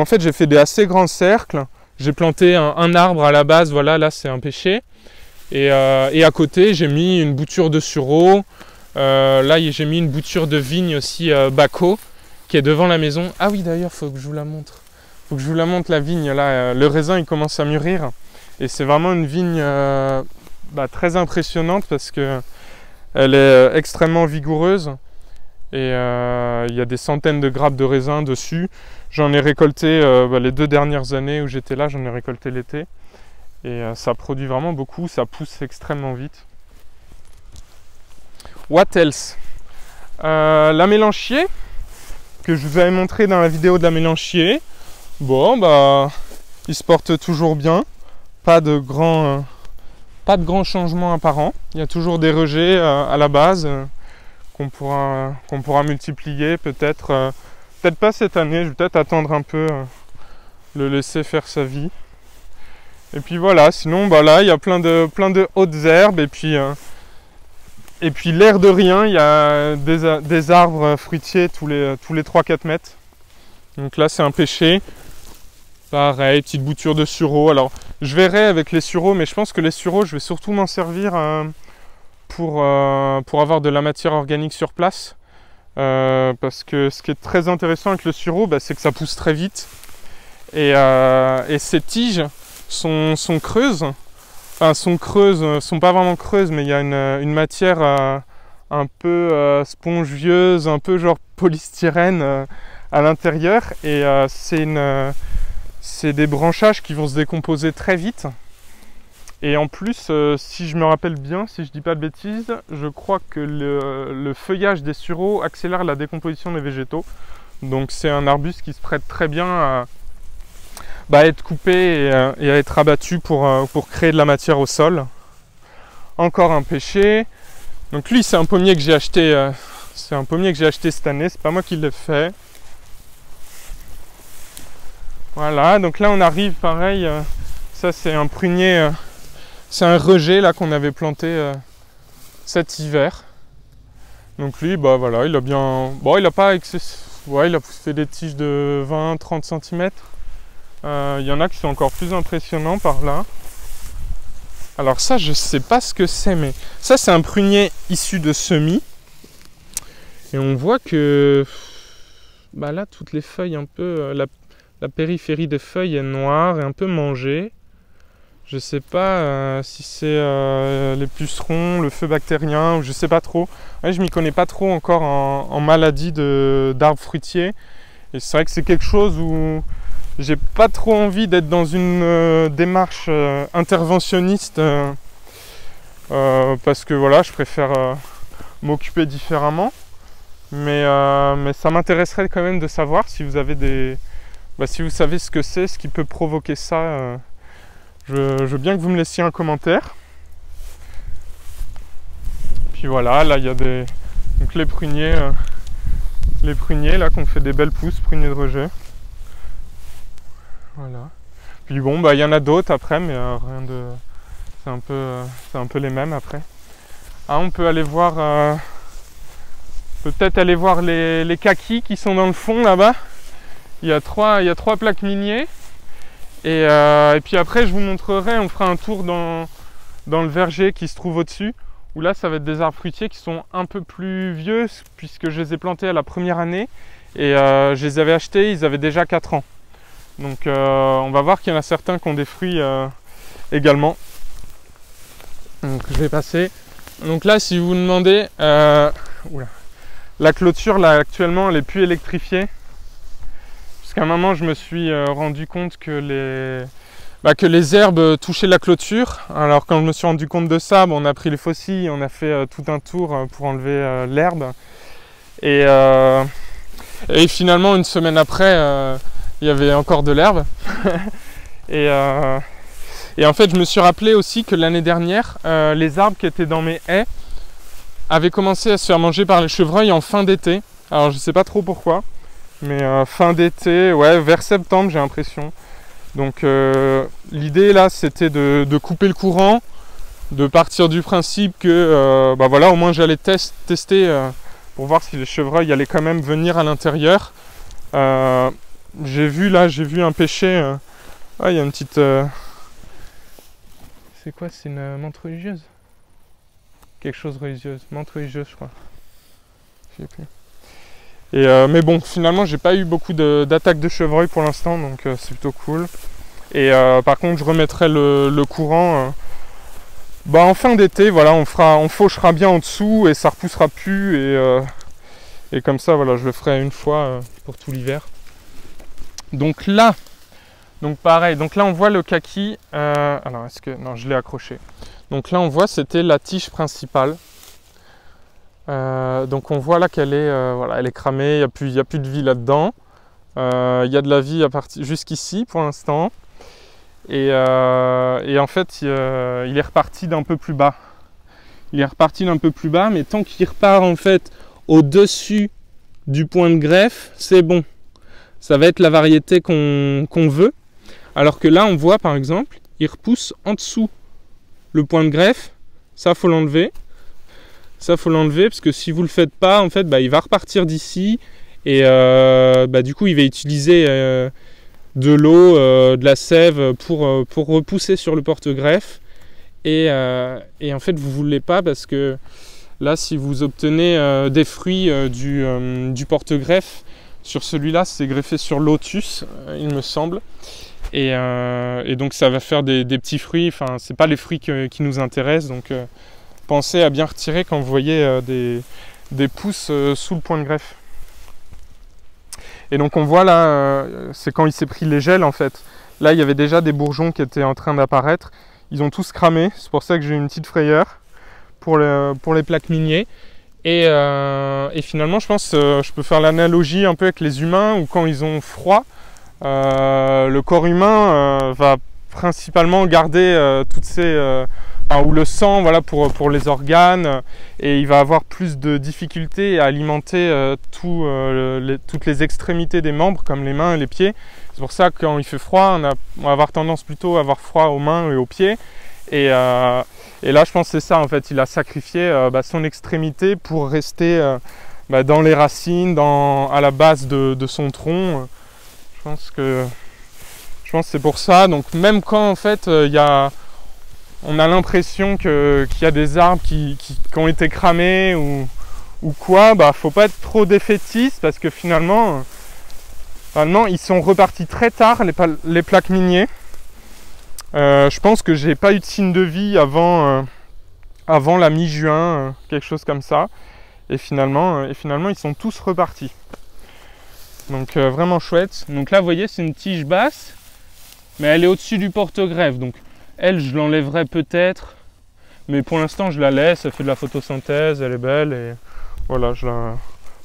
en fait j'ai fait des assez grands cercles. J'ai planté un arbre à la base, voilà, là c'est un pêcher. Et à côté j'ai mis une bouture de sureau. Là j'ai mis une bouture de vigne aussi Baco qui est devant la maison. Ah oui d'ailleurs faut que je vous la montre. Faut que je vous la montre la vigne là. Le raisin il commence à mûrir. Et c'est vraiment une vigne très impressionnante parce que elle est extrêmement vigoureuse. Et il y a des centaines de grappes de raisin dessus. J'en ai récolté les 2 dernières années où j'étais là, j'en ai récolté l'été. Et ça produit vraiment beaucoup, ça pousse extrêmement vite. What else? La mélanchier, que je vous avais montré dans la vidéo de la mélanchier. Bon, il se porte toujours bien. Pas de grands changements apparents. Il y a toujours des rejets à la base. Qu'on pourra multiplier peut-être pas cette année, je vais peut-être attendre un peu, le laisser faire sa vie. Et puis voilà, sinon là il y a plein de hautes herbes et puis Et puis l'air de rien, il y a des arbres fruitiers tous les 3-4 mètres. Donc là c'est un pêcher. Pareil, petite bouture de sureau. Alors je verrai avec les sureaux, mais je pense que les sureaux, je vais surtout m'en servir pour avoir de la matière organique sur place. Parce que ce qui est très intéressant avec le sureau, c'est que ça pousse très vite. Et ces tiges sont creuses. Enfin, sont pas vraiment creuses, mais il y a une matière un peu spongieuse, un peu genre polystyrène à l'intérieur. Et c'est des branchages qui vont se décomposer très vite. Et en plus, si je me rappelle bien, si je dis pas de bêtises, je crois que le feuillage des sureaux accélère la décomposition des végétaux. Donc c'est un arbuste qui se prête très bien à être coupé et à être abattu pour créer de la matière au sol. Encore un pêcher. Donc lui c'est un pommier que j'ai acheté. C'est un pommier que j'ai acheté cette année, c'est pas moi qui l'ai fait. Voilà, donc là on arrive pareil. Ça c'est un prunier. C'est un rejet là qu'on avait planté cet hiver. Donc lui, voilà, il a bien. Bon, il a pas il a fait des tiges de 20-30 cm. Il y en a qui sont encore plus impressionnants par là. Alors ça, je sais pas ce que c'est, mais ça c'est un prunier issu de semis. Et on voit que là, toutes les feuilles un peu, la périphérie des feuilles est noire et un peu mangée. Je sais pas si c'est les pucerons, le feu bactérien, ou je sais pas trop. Ouais, je m'y connais pas trop encore en maladie d'arbres fruitiers. Et c'est vrai que c'est quelque chose où j'ai pas trop envie d'être dans une démarche interventionniste parce que voilà, je préfère m'occuper différemment. Mais ça m'intéresserait quand même de savoir si vous avez si vous savez ce que c'est, ce qui peut provoquer ça. Je veux bien que vous me laissiez un commentaire. Puis voilà, là il y a donc les pruniers là qu'on fait des belles pousses, pruniers de rejet. Voilà. Puis bon, il y en a d'autres après, mais rien de. C'est un peu les mêmes après. Ah, on peut aller voir. Peut-être aller voir les kakis qui sont dans le fond là-bas. Il y a trois plaques miniers. Et puis après, je vous montrerai, on fera un tour dans le verger qui se trouve au-dessus. Où là, ça va être des arbres fruitiers qui sont un peu plus vieux, puisque je les ai plantés à la première année. Et je les avais achetés, ils avaient déjà 4 ans. Donc on va voir qu'il y en a certains qui ont des fruits également. Donc je vais passer. Donc là, si vous vous demandez, la clôture là actuellement elle est plus électrifiée. Jusqu'à un moment je me suis rendu compte que les herbes touchaient la clôture. Alors quand je me suis rendu compte de ça, on a pris les faucilles, on a fait tout un tour pour enlever l'herbe. Et finalement une semaine après, il y avait encore de l'herbe. et en fait je me suis rappelé aussi que l'année dernière, les arbres qui étaient dans mes haies avaient commencé à se faire manger par les chevreuils en fin d'été. Alors je sais pas trop pourquoi, mais fin d'été, ouais, vers septembre j'ai l'impression. Donc l'idée là c'était de couper le courant, de partir du principe que voilà, au moins j'allais tester pour voir si les chevreuils allaient quand même venir à l'intérieur. J'ai vu un pêcher, il y a une petite... C'est quoi, c'est une menthe religieuse? Quelque chose religieuse, menthe religieuse je crois. Je sais plus. Mais bon, finalement j'ai pas eu beaucoup d'attaques de chevreuil pour l'instant, donc c'est plutôt cool. Et par contre je remettrai le courant en fin d'été, voilà, on fauchera bien en dessous et ça repoussera plus et comme ça voilà, je le ferai une fois pour tout l'hiver. Donc pareil, donc là on voit le kaki, alors est-ce que, non je l'ai accroché. Donc là on voit c'était la tige principale. Donc on voit là qu'elle est, elle est cramée, il n'y a plus de vie là-dedans. Il y a de la vie jusqu'ici pour l'instant. Et en fait il est reparti d'un peu plus bas. Il est reparti d'un peu plus bas, mais tant qu'il repart en fait au-dessus du point de greffe, c'est bon. Ça va être la variété qu'on veut. Alors que là on voit par exemple, il repousse en dessous le point de greffe. Ça faut l'enlever. Ça, faut l'enlever parce que si vous le faites pas, en fait, bah, il va repartir d'ici et bah, du coup, il va utiliser de l'eau, de la sève pour repousser sur le porte-greffe. Et en fait, vous voulez pas parce que là, si vous obtenez des fruits du porte-greffe, sur celui-là, c'est greffé sur lotus, il me semble. Et donc, ça va faire des petits fruits. Enfin, c'est pas les fruits qui nous intéressent. Donc, pensez à bien retirer quand vous voyez des pousses sous le point de greffe. Et donc on voit là, c'est quand il s'est pris les gels en fait. Là il y avait déjà des bourgeons qui étaient en train d'apparaître. Ils ont tous cramé, c'est pour ça que j'ai eu une petite frayeur pour les plaques miniers. Et finalement je pense je peux faire l'analogie un peu avec les humains où quand ils ont froid, le corps humain va principalement garder toutes ces... ou le sang voilà, pour les organes et il va avoir plus de difficultés à alimenter toutes les extrémités des membres comme les mains et les pieds. C'est pour ça que quand il fait froid, on va avoir tendance plutôt à avoir froid aux mains et aux pieds. Et là je pense que c'est ça en fait, il a sacrifié son extrémité pour rester dans les racines, à la base de son tronc. Je pense que c'est pour ça. Donc même quand en fait on a l'impression qu'il y a des arbres qui ont été cramés ou quoi, faut pas être trop défaitiste parce que finalement ils sont repartis très tard les plaques miniers. Je pense que j'ai pas eu de signe de vie avant la mi-juin, quelque chose comme ça. Et finalement ils sont tous repartis. Donc vraiment chouette. Donc là vous voyez c'est une tige basse, mais elle est au-dessus du porte-greffe. Donc elle, je l'enlèverai peut-être, mais pour l'instant, je la laisse. Elle fait de la photosynthèse, elle est belle, et voilà,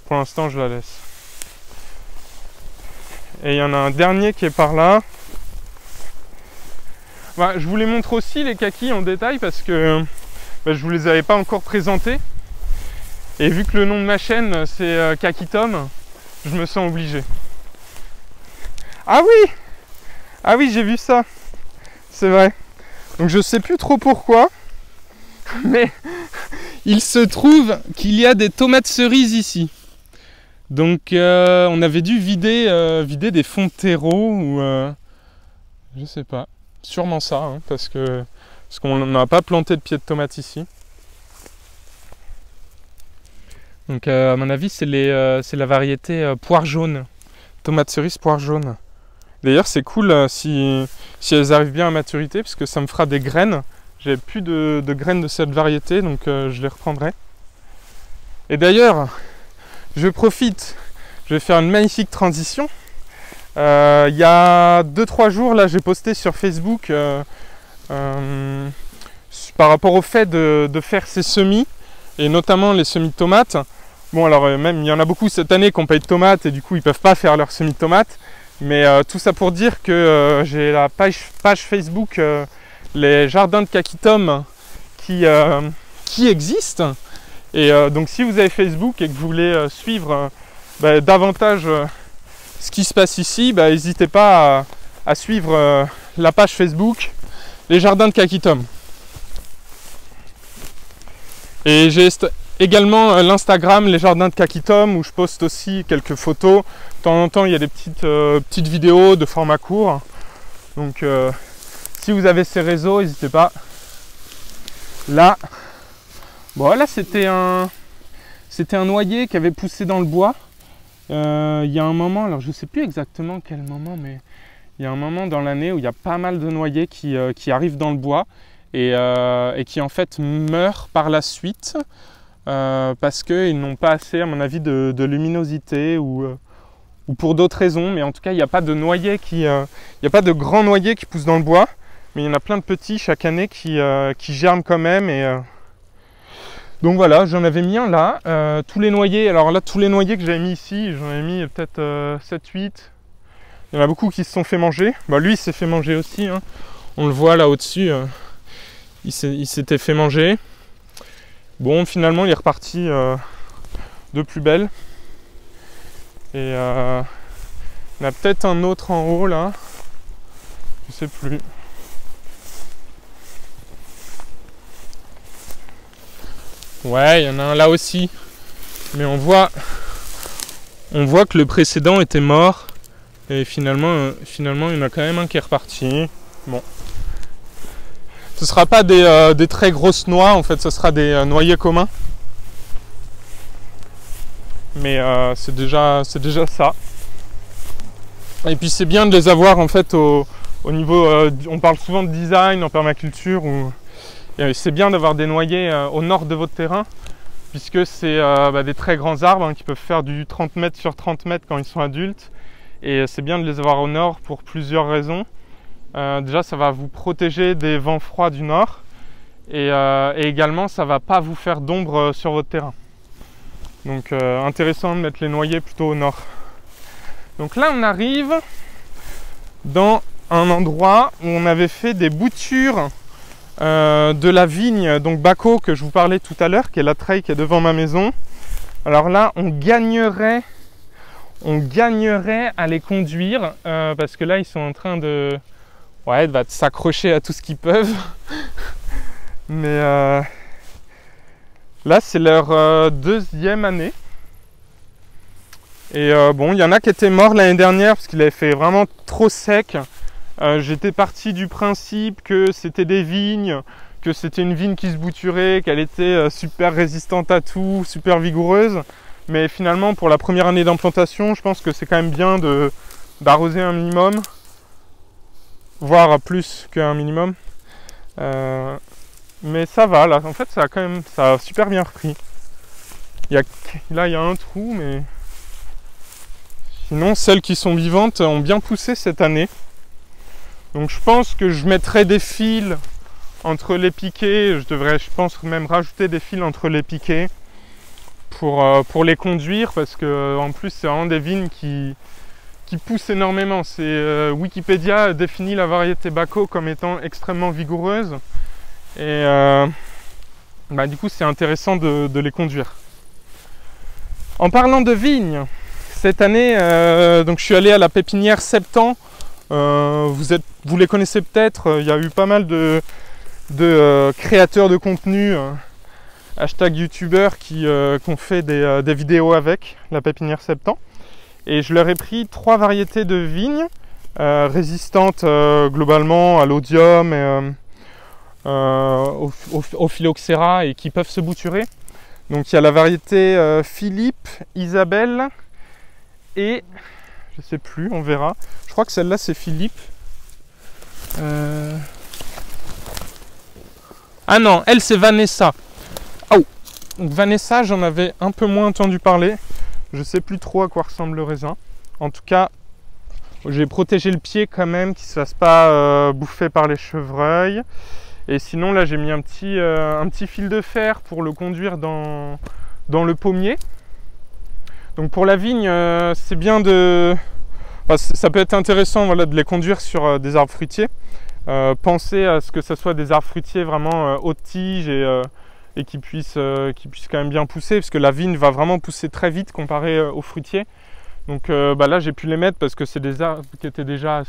pour l'instant, je la laisse. Et il y en a un dernier qui est par là. Je vous les montre aussi, les kakis, en détail, parce que je ne vous les avais pas encore présentés. Et vu que le nom de ma chaîne, c'est Kakitom, je me sens obligé. Ah oui, j'ai vu ça. C'est vrai. Donc je sais plus trop pourquoi, mais il se trouve qu'il y a des tomates cerises ici. Donc on avait dû vider des fonds de terreau ou je sais pas, sûrement ça, hein, parce qu'on n'a pas planté de pieds de tomates ici. Donc à mon avis c'est la variété poire jaune, tomate cerise poire jaune. D'ailleurs c'est cool si elles arrivent bien à maturité parce que ça me fera des graines. J'ai plus de graines de cette variété donc je les reprendrai. Et d'ailleurs je profite, je vais faire une magnifique transition. Il y a 2-3 jours là j'ai posté sur Facebook par rapport au fait de faire ces semis et notamment les semis de tomates. Bon alors même il y en a beaucoup cette année qui n'ont pas eu de tomates et du coup ils ne peuvent pas faire leurs semis de tomates. Mais tout ça pour dire que j'ai la page Facebook les jardins de Kakitom qui existent. Et donc si vous avez Facebook et que vous voulez suivre davantage ce qui se passe ici, n'hésitez pas à suivre la page Facebook les jardins de Kakitom. Et j'ai également l'Instagram les jardins de Kakitom où je poste aussi quelques photos. De temps en temps il y a des petites vidéos de format court. Donc si vous avez ces réseaux, n'hésitez pas. Là, bon là c'était un noyer qui avait poussé dans le bois. Il y a un moment, alors je ne sais plus exactement quel moment, mais il y a un moment dans l'année où il y a pas mal de noyers qui arrivent dans le bois et qui en fait meurent par la suite. Parce qu'ils n'ont pas assez, à mon avis, de luminosité ou pour d'autres raisons. Mais en tout cas, il n'y a pas de noyer il n'y a pas de grands noyers qui poussent dans le bois. Mais il y en a plein de petits chaque année qui germent quand même. Donc voilà, j'en avais mis un là. Tous les noyers, alors là, tous les noyers que j'avais mis ici, j'en ai mis peut-être 7-8. Il y en a beaucoup qui se sont fait manger. Lui, il s'est fait manger aussi. Hein. On le voit là au-dessus. Il s'était fait manger. Bon, finalement, il est reparti de plus belle. Et il y en a peut-être un autre en haut, là. Je sais plus. Ouais, il y en a un là aussi. Mais on voit que le précédent était mort. Et finalement, il y en a quand même un qui est reparti. Bon. Ce sera pas des très grosses noix, en fait, ce sera des noyers communs. Mais c'est déjà ça. Et puis c'est bien de les avoir en fait au niveau, on parle souvent de design en permaculture, c'est bien d'avoir des noyers au nord de votre terrain, puisque c'est des très grands arbres qui peuvent faire du 30 mètres sur 30 mètres quand ils sont adultes. Et c'est bien de les avoir au nord pour plusieurs raisons. Déjà, ça va vous protéger des vents froids du nord, et également ça va pas vous faire d'ombre sur votre terrain. Donc intéressant de mettre les noyers plutôt au nord. Donc là on arrive dans un endroit où on avait fait des boutures de la vigne, donc Baco, que je vous parlais tout à l'heure, qui est la treille qui est devant ma maison. Alors là on gagnerait à les conduire parce que là ils sont en train de s'accrocher à tout ce qu'ils peuvent. Mais là c'est leur deuxième année. Et bon, il y en a qui étaient morts l'année dernière parce qu'il avait fait vraiment trop sec. J'étais parti du principe que c'était des vignes, que c'était une vigne qui se bouturait, qu'elle était super résistante à tout, super vigoureuse. Mais finalement, pour la première année d'implantation, je pense que c'est quand même bien d'arroser un minimum, voire plus qu'un minimum. Mais ça va, là, en fait, ça a super bien repris. Là, il y a un trou, mais sinon, celles qui sont vivantes ont bien poussé cette année. Donc je pense que je mettrai des fils entre les piquets. Je pense même rajouter des fils entre les piquets pour les conduire, parce que en plus c'est vraiment des vignes qui poussent énormément. Wikipédia définit la variété Baco comme étant extrêmement vigoureuse. Et du coup c'est intéressant de les conduire. En parlant de vignes, cette année, donc je suis allé à la pépinière Septan. Vous les connaissez peut-être. Il y a eu pas mal de créateurs de contenu, hashtag youtubeurs qui ont fait des vidéos avec la pépinière Septan. Et je leur ai pris 3 variétés de vignes résistantes globalement à l'odium et au phylloxéra, et qui peuvent se bouturer. Donc il y a la variété Philippe, Isabelle et je sais plus, on verra. Je crois que celle-là c'est Philippe. Ah non, elle c'est Vanessa. Oh. Donc Vanessa, j'en avais un peu moins entendu parler. Je sais plus trop à quoi ressemble le raisin. En tout cas, j'ai protégé le pied quand même, qu'il ne se fasse pas bouffer par les chevreuils. Et sinon là j'ai mis un petit fil de fer pour le conduire dans le pommier. Donc pour la vigne, c'est bien ça peut être intéressant de les conduire sur des arbres fruitiers. Pensez à ce que ce soit des arbres fruitiers vraiment haute tige et qui puissent quand même bien pousser, parce que la vigne va vraiment pousser très vite comparé aux fruitiers. Donc là j'ai pu les mettre parce que c'est des arbres qui étaient déjà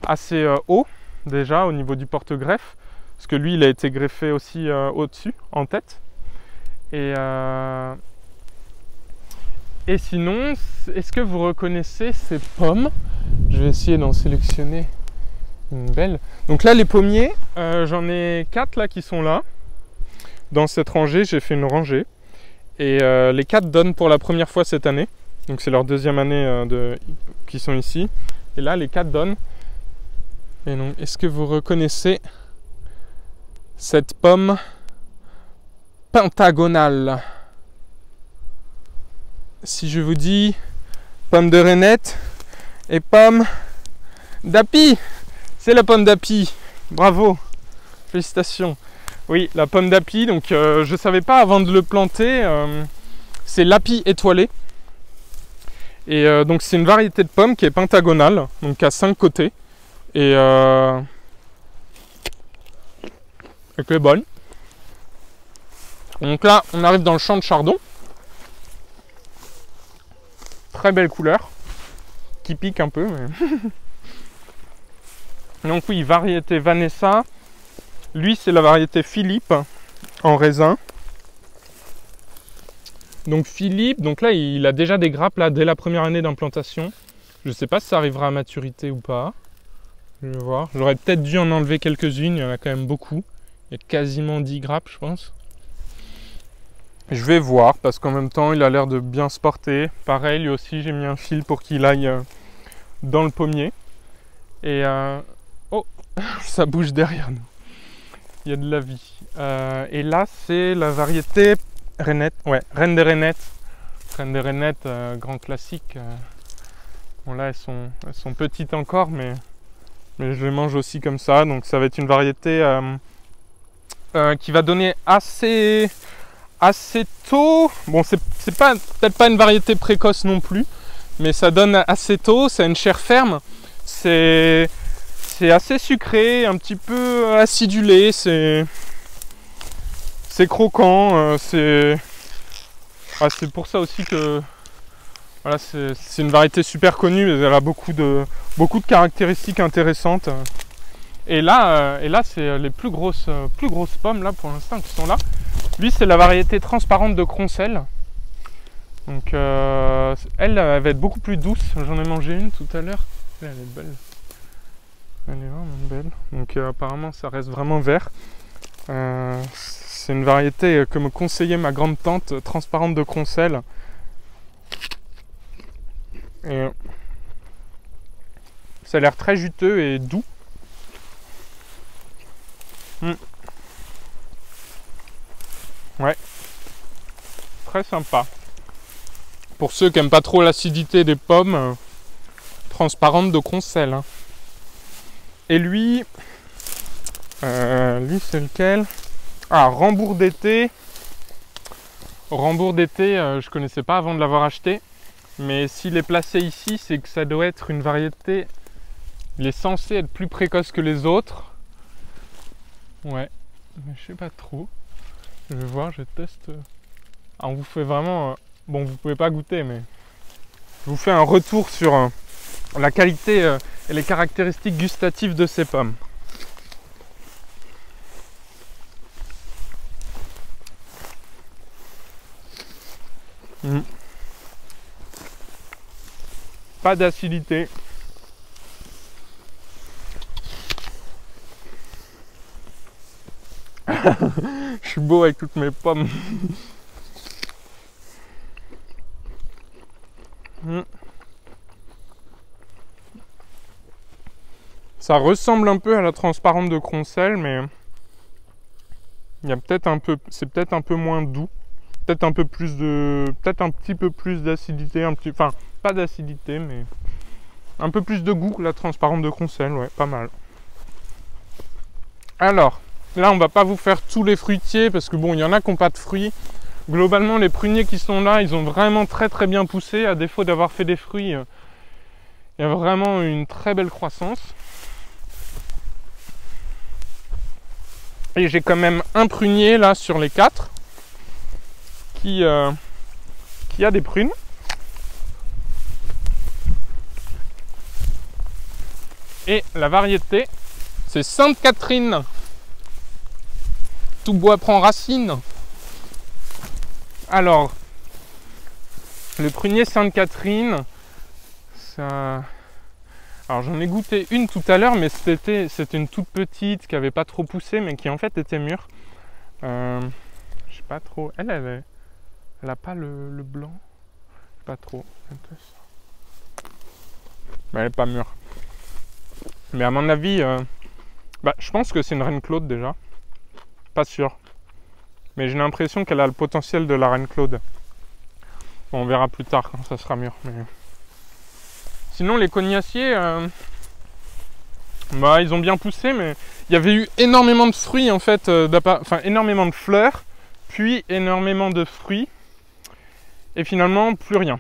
assez hauts déjà au niveau du porte-greffe, parce que lui il a été greffé aussi au-dessus, en tête. Et sinon, est-ce que vous reconnaissez ces pommes? Je vais essayer d'en sélectionner une belle. Donc là les pommiers, j'en ai 4 là qui sont là. Dans cette rangée, j'ai fait une rangée. Et les 4 donnent pour la première fois cette année. Donc c'est leur deuxième année qui sont ici. Et là les 4 donnent. Et donc est-ce que vous reconnaissez cette pomme pentagonale? Si je vous dis pomme de rainette et pomme d'api, c'est la pomme d'api. Bravo, félicitations. Oui, la pomme d'api. Donc je savais pas avant de le planter. C'est l'api étoilé. Et donc c'est une variété de pomme qui est pentagonale, donc qui a 5 côtés. Et qui est bonne. Donc là, on arrive dans le champ de chardon. Très belle couleur, qui pique un peu. Mais... Donc oui, variété Vanessa. Lui, c'est la variété Philippe en raisin. Donc Philippe, donc là il a déjà des grappes là dès la première année d'implantation. Je ne sais pas si ça arrivera à maturité ou pas. Je vais voir. J'aurais peut-être dû en enlever quelques-unes, il y en a quand même beaucoup. Il y a quasiment 10 grappes je pense. Je vais voir parce qu'en même temps il a l'air de bien se porter. Pareil, lui aussi j'ai mis un fil pour qu'il aille dans le pommier. Et oh, ça bouge derrière nous. Il y a de la vie. Et là c'est la variété Rainette, ouais, Reine des Rainettes. Reine des Rainettes, grand classique. Bon là elles sont petites encore, mais je les mange aussi comme ça. Donc ça va être une variété qui va donner assez tôt. Bon, c'est peut-être pas une variété précoce non plus, mais ça donne assez tôt. Ça a une chair ferme. C'est assez sucré, un petit peu acidulé. C'est croquant. C'est pour ça aussi que voilà, c'est une variété super connue. Elle a beaucoup de caractéristiques intéressantes. Et là c'est les plus grosses pommes là pour l'instant qui sont là. Lui c'est la variété transparente de Croncel. Donc elle va être beaucoup plus douce. J'en ai mangé une tout à l'heure. Elle est belle. Elle est vraiment belle. Donc apparemment ça reste vraiment vert. C'est une variété que me conseillait ma grande tante, transparente de Croncel. Et ça a l'air très juteux et doux. Ouais, très sympa. Pour ceux qui n'aiment pas trop l'acidité des pommes, transparentes de Croncel. Hein. Et lui c'est lequel? Ah, Rambourg d'été. Rambourg d'été, je connaissais pas avant de l'avoir acheté. Mais s'il est placé ici, c'est que ça doit être une variété. Il est censé être plus précoce que les autres. Ouais, mais je sais pas trop. Je vais voir, je teste. Ah, on vous fait vraiment. Bon, vous pouvez pas goûter, mais je vous fais un retour sur la qualité et les caractéristiques gustatives de ces pommes. Pas d'acidité. Je suis beau avec toutes mes pommes. Ça ressemble un peu à la transparente de Croncel, mais il y a peut-être un peu, c'est peut-être un peu moins doux, peut-être un peu plus de, peut-être un petit peu plus d'acidité, enfin pas d'acidité, mais un peu plus de goût que la transparente de Croncel, ouais, pas mal. Alors, là on va pas vous faire tous les fruitiers parce que bon, il y en a qui n'ont pas de fruits. Globalement, les pruniers qui sont là, ils ont vraiment très très bien poussé, à défaut d'avoir fait des fruits. Il y a vraiment une très belle croissance. Et j'ai quand même un prunier là sur les 4 qui a des prunes. Et la variété, c'est Sainte-Catherine. Tout bois prend racine. Alors, le prunier Sainte-Catherine, ça... Alors j'en ai goûté une tout à l'heure, mais c'était une toute petite qui avait pas trop poussé, mais qui en fait était mûre. Je sais pas trop. Elle a pas le blanc. Pas trop. Mais elle est pas mûre. Mais à mon avis, je pense que c'est une Reine Claude déjà. Pas sûr. Mais j'ai l'impression qu'elle a le potentiel de la Reine Claude. Bon, on verra plus tard quand ça sera mûr. Mais... Sinon, les cognaciers, ils ont bien poussé, mais il y avait eu énormément de fruits en fait, énormément de fleurs, puis énormément de fruits, et finalement plus rien.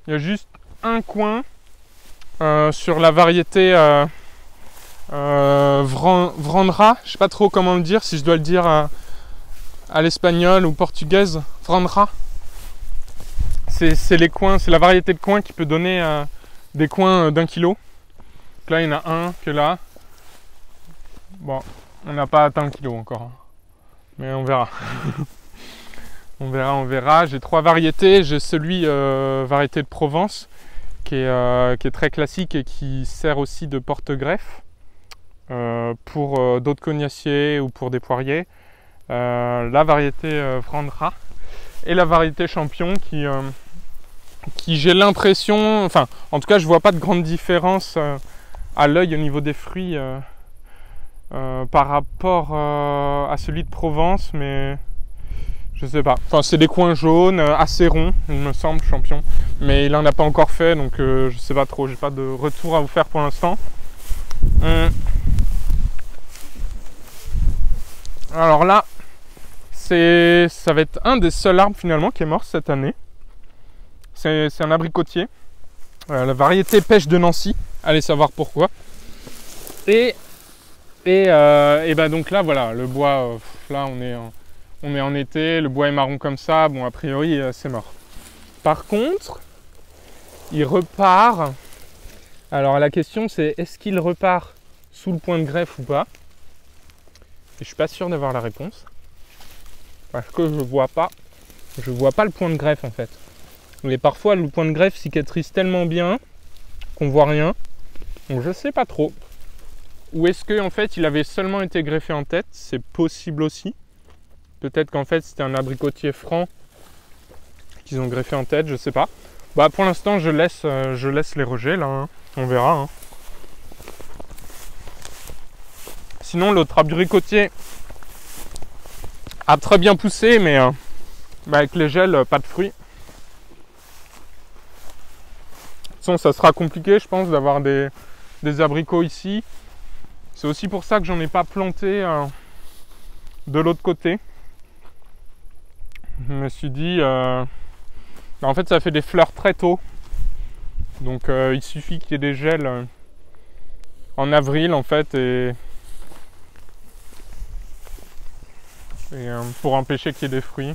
Il y a juste un coin sur la variété Vrandra, je sais pas trop comment le dire, si je dois le dire à l'espagnol ou portugaise, Vrandra. C'est les coins, c'est la variété de coins qui peut donner des coins d'1 kilo. Donc là, il y en a un que là. Bon, on n'a pas atteint le kilo encore, mais on verra. On verra, on verra. J'ai 3 variétés. J'ai celui variété de Provence qui est très classique et qui sert aussi de porte-greffe pour d'autres cognaciers ou pour des poiriers. La variété Vrandra et la variété Champion qui j'ai l'impression, enfin en tout cas je vois pas de grande différence à l'œil au niveau des fruits par rapport à celui de Provence, mais je sais pas. Enfin c'est des coins jaunes, assez ronds il me semble, Champion, mais il en a pas encore fait donc je sais pas trop, j'ai pas de retour à vous faire pour l'instant. Alors là, ça va être un des seuls arbres finalement qui est mort cette année. C'est un abricotier, la variété pêche de Nancy, allez savoir pourquoi. Et bah donc là voilà, le bois, là on est en été, le bois est marron comme ça, bon a priori c'est mort. Par contre, il repart, alors la question c'est est-ce qu'il repart sous le point de greffe ou pas? Et je suis pas sûr d'avoir la réponse. Parce que je vois pas le point de greffe en fait. Mais parfois le point de greffe cicatrise tellement bien qu'on voit rien. Donc je sais pas trop. Ou est-ce que en fait il avait seulement été greffé en tête? C'est possible aussi. Peut-être qu'en fait c'était un abricotier franc qu'ils ont greffé en tête, je sais pas. Bah pour l'instant je laisse les rejets là, hein. On verra. Hein. Sinon l'autre abricotier a très bien poussé, mais avec les gels, pas de fruits. De toute façon, ça sera compliqué, je pense, d'avoir des abricots ici. C'est aussi pour ça que j'en ai pas planté de l'autre côté. Je me suis dit, en fait, ça fait des fleurs très tôt. Donc, il suffit qu'il y ait des gels en avril, en fait, et pour empêcher qu'il y ait des fruits.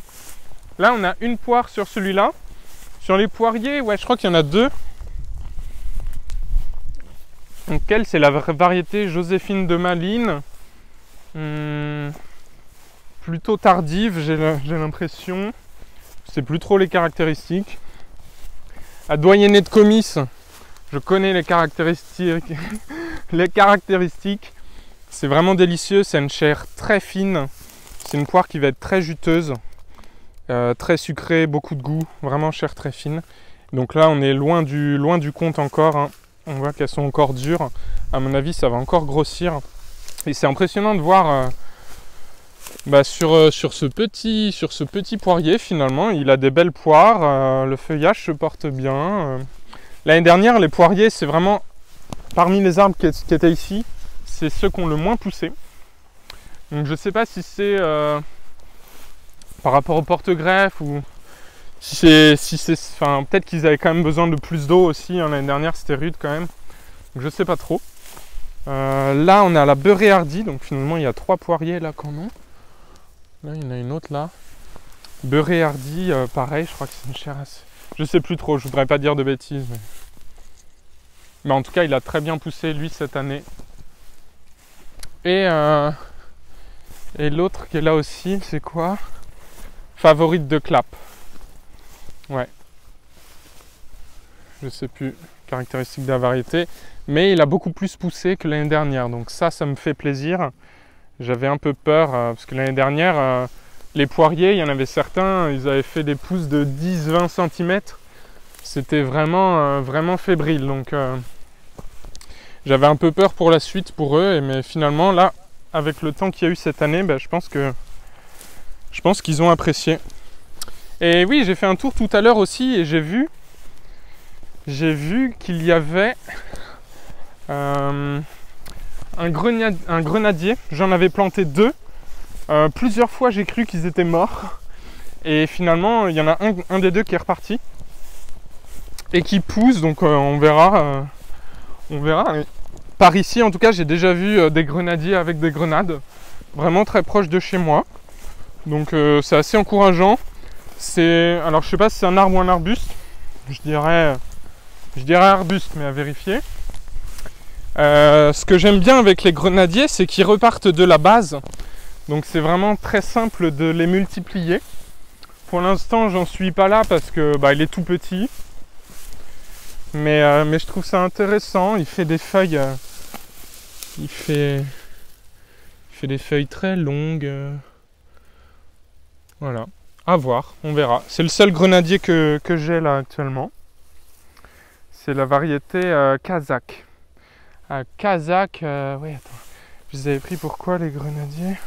Là on a une poire sur celui-là. Sur les poiriers, ouais je crois qu'il y en a 2. Donc elle c'est la variété Joséphine de Malines. Plutôt tardive j'ai l'impression. C'est plus trop les caractéristiques. À doyenné de Comice, je connais les caractéristiques. Les caractéristiques. C'est vraiment délicieux, c'est une chair très fine. C'est une poire qui va être très juteuse, très sucrée, beaucoup de goût, vraiment chair très fine. Donc là, on est loin du compte encore. Hein. On voit qu'elles sont encore dures. À mon avis, ça va encore grossir. Et c'est impressionnant de voir sur ce petit poirier, finalement, il a des belles poires. Le feuillage se porte bien. L'année dernière, les poiriers, c'est vraiment, parmi les arbres qui étaient ici, c'est ceux qui ont le moins poussé. Donc je sais pas si c'est par rapport au porte-greffe ou si c'est, enfin peut-être qu'ils avaient quand même besoin de plus d'eau aussi. Hein, l'année dernière c'était rude quand même. Donc je sais pas trop. Là on est à la beurrée hardie, donc finalement il y a 3 poiriers là quand même. Là il y en a une autre là. Beurrée hardie, pareil, je crois que c'est une chair assez... Je sais plus trop, je voudrais pas dire de bêtises. Mais en tout cas il a très bien poussé lui cette année. Et l'autre qui est là aussi, c'est quoi? Favorite de Clap. Ouais. Je sais plus, caractéristique de la variété. Mais il a beaucoup plus poussé que l'année dernière. Donc ça me fait plaisir. J'avais un peu peur, parce que l'année dernière, les poiriers, il y en avait certains, ils avaient fait des pousses de 10-20 cm. C'était vraiment, vraiment fébrile. Donc j'avais un peu peur pour la suite pour eux. Mais finalement, là, avec le temps qu'il y a eu cette année, je pense qu'ils ont apprécié. Et oui, j'ai fait un tour tout à l'heure aussi et j'ai vu qu'il y avait un grenadier. J'en avais planté 2. Plusieurs fois j'ai cru qu'ils étaient morts. Et finalement, il y en a un des 2 qui est reparti. Et qui pousse, donc on verra. On verra. Par ici, en tout cas, j'ai déjà vu des grenadiers avec des grenades, vraiment très proches de chez moi. Donc c'est assez encourageant. Alors je sais pas si c'est un arbre ou un arbuste. Je dirais arbuste, mais à vérifier. Ce que j'aime bien avec les grenadiers, c'est qu'ils repartent de la base. Donc c'est vraiment très simple de les multiplier. Pour l'instant, j'en suis pas là parce que il est tout petit. Mais je trouve ça intéressant. Il fait des feuilles. Il fait des feuilles très longues. Voilà. À voir, on verra. C'est le seul grenadier que j'ai là actuellement. C'est la variété Kazakh. Kazakh, oui, attends. Je les avais pris pour quoi les grenadiers?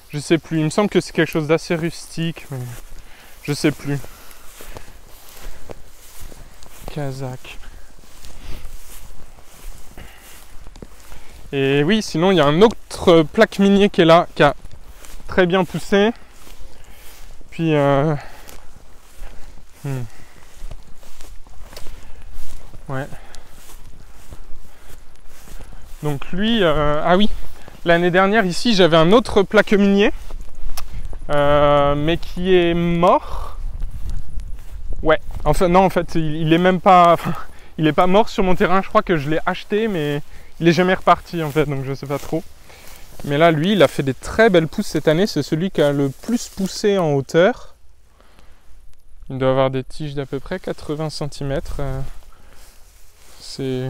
Je sais plus. Il me semble que c'est quelque chose d'assez rustique, mais je sais plus. Kazakh. Et oui, sinon il y a un autre plaque minier qui est là, qui a très bien poussé. Puis ouais. Donc lui, ah oui, l'année dernière ici j'avais un autre plaque minier, mais qui est mort. Ouais, enfin non, en fait il est même pas, enfin, il est pas mort sur mon terrain. Je crois que je l'ai acheté, mais il est jamais reparti en fait, donc je sais pas trop. Mais là, lui, il a fait des très belles pousses cette année. C'est celui qui a le plus poussé en hauteur. Il doit avoir des tiges d'à peu près 80 cm. C'est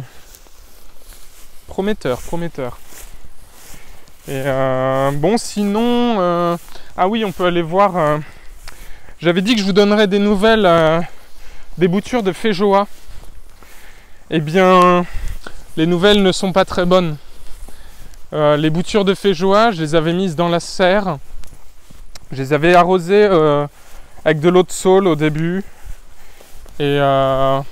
prometteur, prometteur. Et bon, sinon... ah oui, on peut aller voir... J'avais dit que je vous donnerais des nouvelles des boutures de Feijoa. Eh bien, les nouvelles ne sont pas très bonnes. Les boutures de Feijoa, je les avais mises dans la serre. Je les avais arrosées avec de l'eau de saule au début. Et en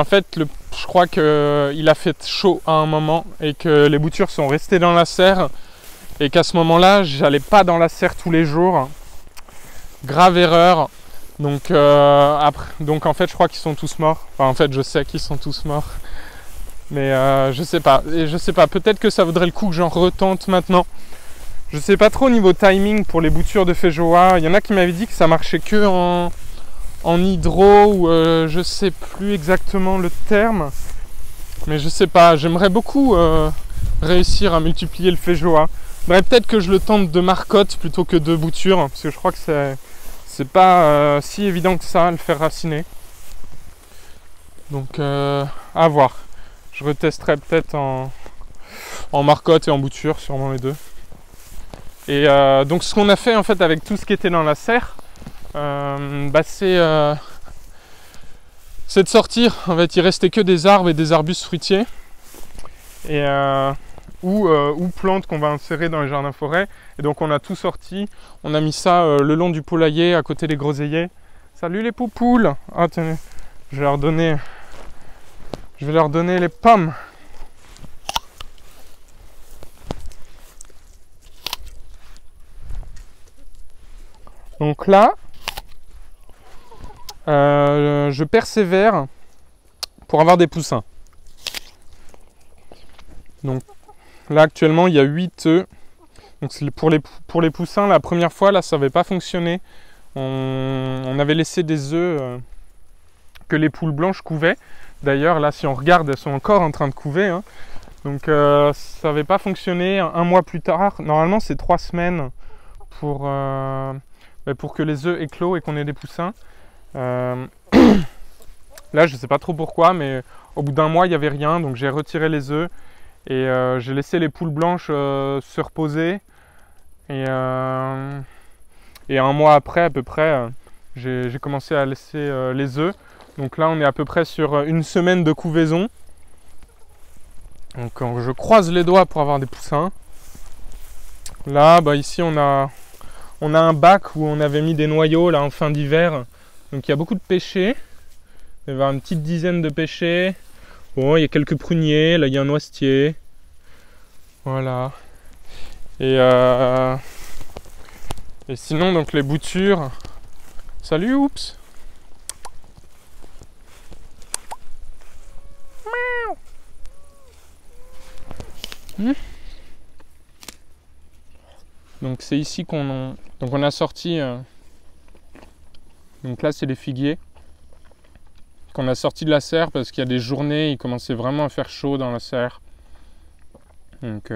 fait, je crois qu'il a fait chaud à un moment et que les boutures sont restées dans la serre. Et qu'à ce moment-là, j'allais pas dans la serre tous les jours. Grave erreur. Donc en fait, je crois qu'ils sont tous morts. Enfin, en fait, je sais qu'ils sont tous morts. Mais je sais pas. Et je sais pas. Peut-être que ça vaudrait le coup que j'en retente maintenant. Je sais pas trop au niveau timing pour les boutures de Feijoa. Il y en a qui m'avaient dit que ça marchait que en hydro ou je sais plus exactement le terme. Mais je sais pas. J'aimerais beaucoup réussir à multiplier le Feijoa. Faudrait peut-être que je le tente de marcotte plutôt que de bouture. Parce que je crois que c'est pas si évident que ça à le faire raciner. Donc à voir. Je retesterai peut-être en marcotte et en bouture, sûrement les deux. Et donc ce qu'on a fait en fait avec tout ce qui était dans la serre, c'est de sortir. En fait, il restait que des arbres et des arbustes fruitiers et ou plantes qu'on va insérer dans les jardins forêts. Et donc on a tout sorti. On a mis ça le long du poulailler, à côté des groseilliers. Salut les poupoules. Ah tenez, je vais leur donner les pommes. Donc là, je persévère pour avoir des poussins. Donc là actuellement il y a 8 œufs. Donc pour les poussins, la première fois là ça n'avait pas fonctionné. On avait laissé des œufs que les poules blanches couvaient. D'ailleurs là si on regarde, elles sont encore en train de couver. Hein. Donc ça n'avait pas fonctionné. Un mois plus tard, normalement c'est 3 semaines pour que les œufs éclosent et qu'on ait des poussins. Là je sais pas trop pourquoi, mais au bout d'un mois il n'y avait rien, donc j'ai retiré les œufs et j'ai laissé les poules blanches se reposer et un mois après à peu près j'ai commencé à laisser les œufs. Donc là on est à peu près sur une semaine de couvaison, donc je croise les doigts pour avoir des poussins. Là ici on a un bac où on avait mis des noyaux là en fin d'hiver. Donc il y a beaucoup de pêchers. Il va y avoir une petite dizaine de pêchers. Bon, il y a quelques pruniers. Là il y a un noisetier. Voilà. Et sinon donc les boutures. Salut, oups. Donc c'est ici qu'on a sorti. Donc là c'est les figuiers qu'on a sorti de la serre parce qu'il y a des journées, il commençait vraiment à faire chaud dans la serre. Donc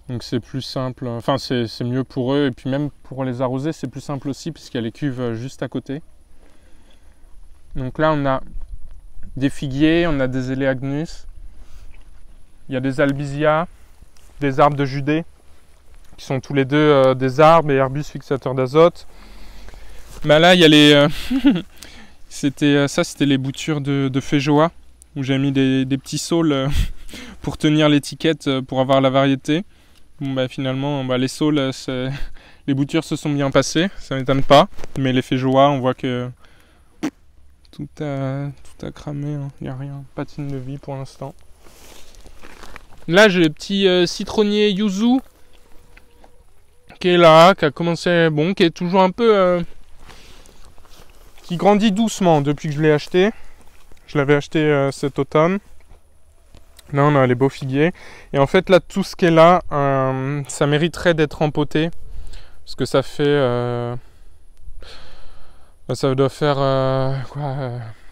Donc c'est plus simple, enfin c'est mieux pour eux, et puis même pour les arroser c'est plus simple aussi puisqu'il y a les cuves juste à côté. Donc là on a des figuiers, on a des Eleagnus, il y a des albizia, des arbres de Judée, qui sont tous les deux des arbres et arbustes fixateurs d'azote. Bah là il y a les... c'était les boutures de Féjoa, où j'ai mis des petits saules pour tenir l'étiquette, pour avoir la variété. Bon bah finalement les saules, les boutures se sont bien passées, ça m'étonne pas, mais les Féjoa on voit que tout a cramé, hein. Il n'y a rien, pas de signe de vie pour l'instant. Là j'ai le petit citronnier yuzu qui est là, qui a commencé, bon, qui est toujours un peu... qui grandit doucement depuis que je l'ai acheté. Je l'avais acheté cet automne. Là on a les beaux figuiers. Et en fait là tout ce qui est là, ça mériterait d'être empoté. Parce que ça fait... ça doit faire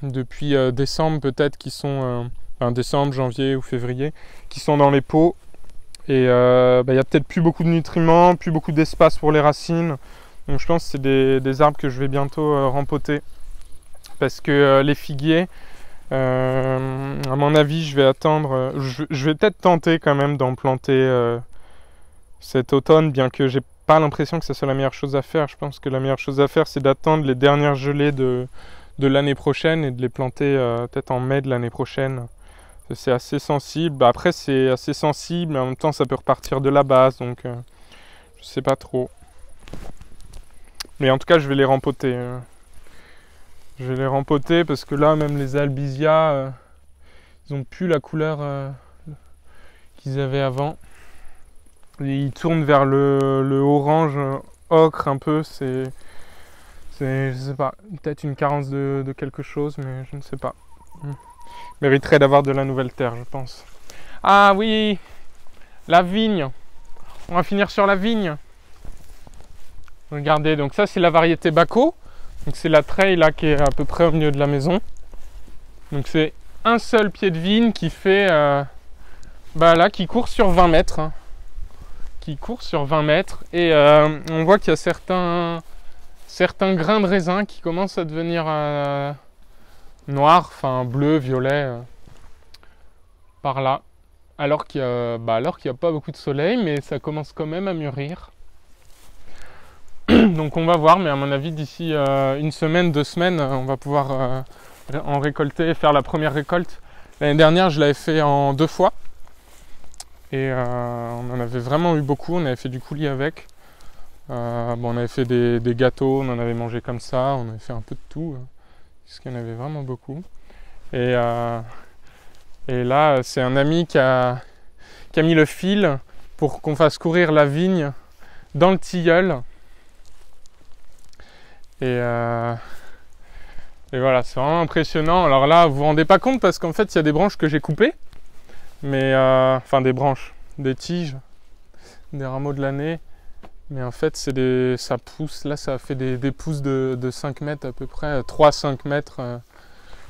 depuis décembre peut-être qu'ils sont... décembre, janvier ou février, qui sont dans les pots. Et y a peut-être plus beaucoup de nutriments, plus beaucoup d'espace pour les racines. Donc je pense que c'est des arbres que je vais bientôt rempoter. Parce que les figuiers, à mon avis, je vais attendre. Je vais peut-être tenter quand même d'en planter cet automne, bien que j'ai pas l'impression que ce soit la meilleure chose à faire. Je pense que la meilleure chose à faire, c'est d'attendre les dernières gelées de l'année prochaine et de les planter peut-être en mai de l'année prochaine. C'est assez sensible. Après, c'est assez sensible, mais en même temps, ça peut repartir de la base, donc je sais pas trop. Mais en tout cas, je vais les rempoter. Je vais les rempoter parce que là, même les albizia, ils ont plus la couleur qu'ils avaient avant. Ils tournent vers le orange ocre un peu. C'est je sais pas, peut-être une carence de quelque chose, mais je ne sais pas. Mériterait d'avoir de la nouvelle terre, je pense. Ah oui, la vigne. On va finir sur la vigne. Regardez, donc ça c'est la variété Baco. Donc c'est la treille là qui est à peu près au milieu de la maison. Donc c'est un seul pied de vigne qui fait... là, qui court sur 20 mètres. Hein. Qui court sur 20 mètres. Et on voit qu'il y a certains grains de raisin qui commencent à devenir noirs, enfin bleu, violet, par là. Alors qu'il n'y a pas beaucoup de soleil, mais ça commence quand même à mûrir. Donc on va voir, mais à mon avis d'ici une semaine, 2 semaines, on va pouvoir en récolter, faire la première récolte. L'année dernière, je l'avais fait en 2 fois. Et on en avait vraiment eu beaucoup, on avait fait du coulis avec. On avait fait des gâteaux, on en avait mangé comme ça, on avait fait un peu de tout. Parce qu'il y en avait vraiment beaucoup. Et là, c'est un ami qui a mis le fil pour qu'on fasse courir la vigne dans le tilleul. Et voilà, c'est vraiment impressionnant. Alors là, vous vous rendez pas compte parce qu'en fait, il y a des branches que j'ai coupées. Mais, enfin des branches, des tiges, des rameaux de l'année. Mais en fait, ça pousse. Là, ça fait des pousses de 5 mètres à peu près, 3-5 mètres.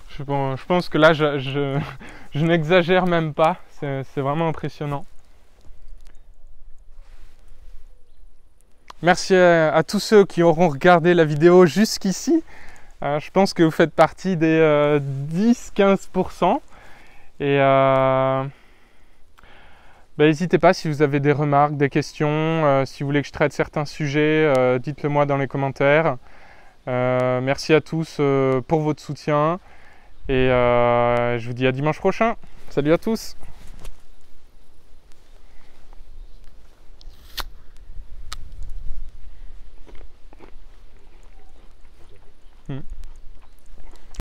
Je pense que là, je n'exagère même pas. C'est vraiment impressionnant. Merci à tous ceux qui auront regardé la vidéo jusqu'ici. Je pense que vous faites partie des 10-15%. Et n'hésitez pas si vous avez des remarques, des questions, si vous voulez que je traite certains sujets, dites-le moi dans les commentaires. Merci à tous pour votre soutien et je vous dis à dimanche prochain. Salut à tous! Hmm.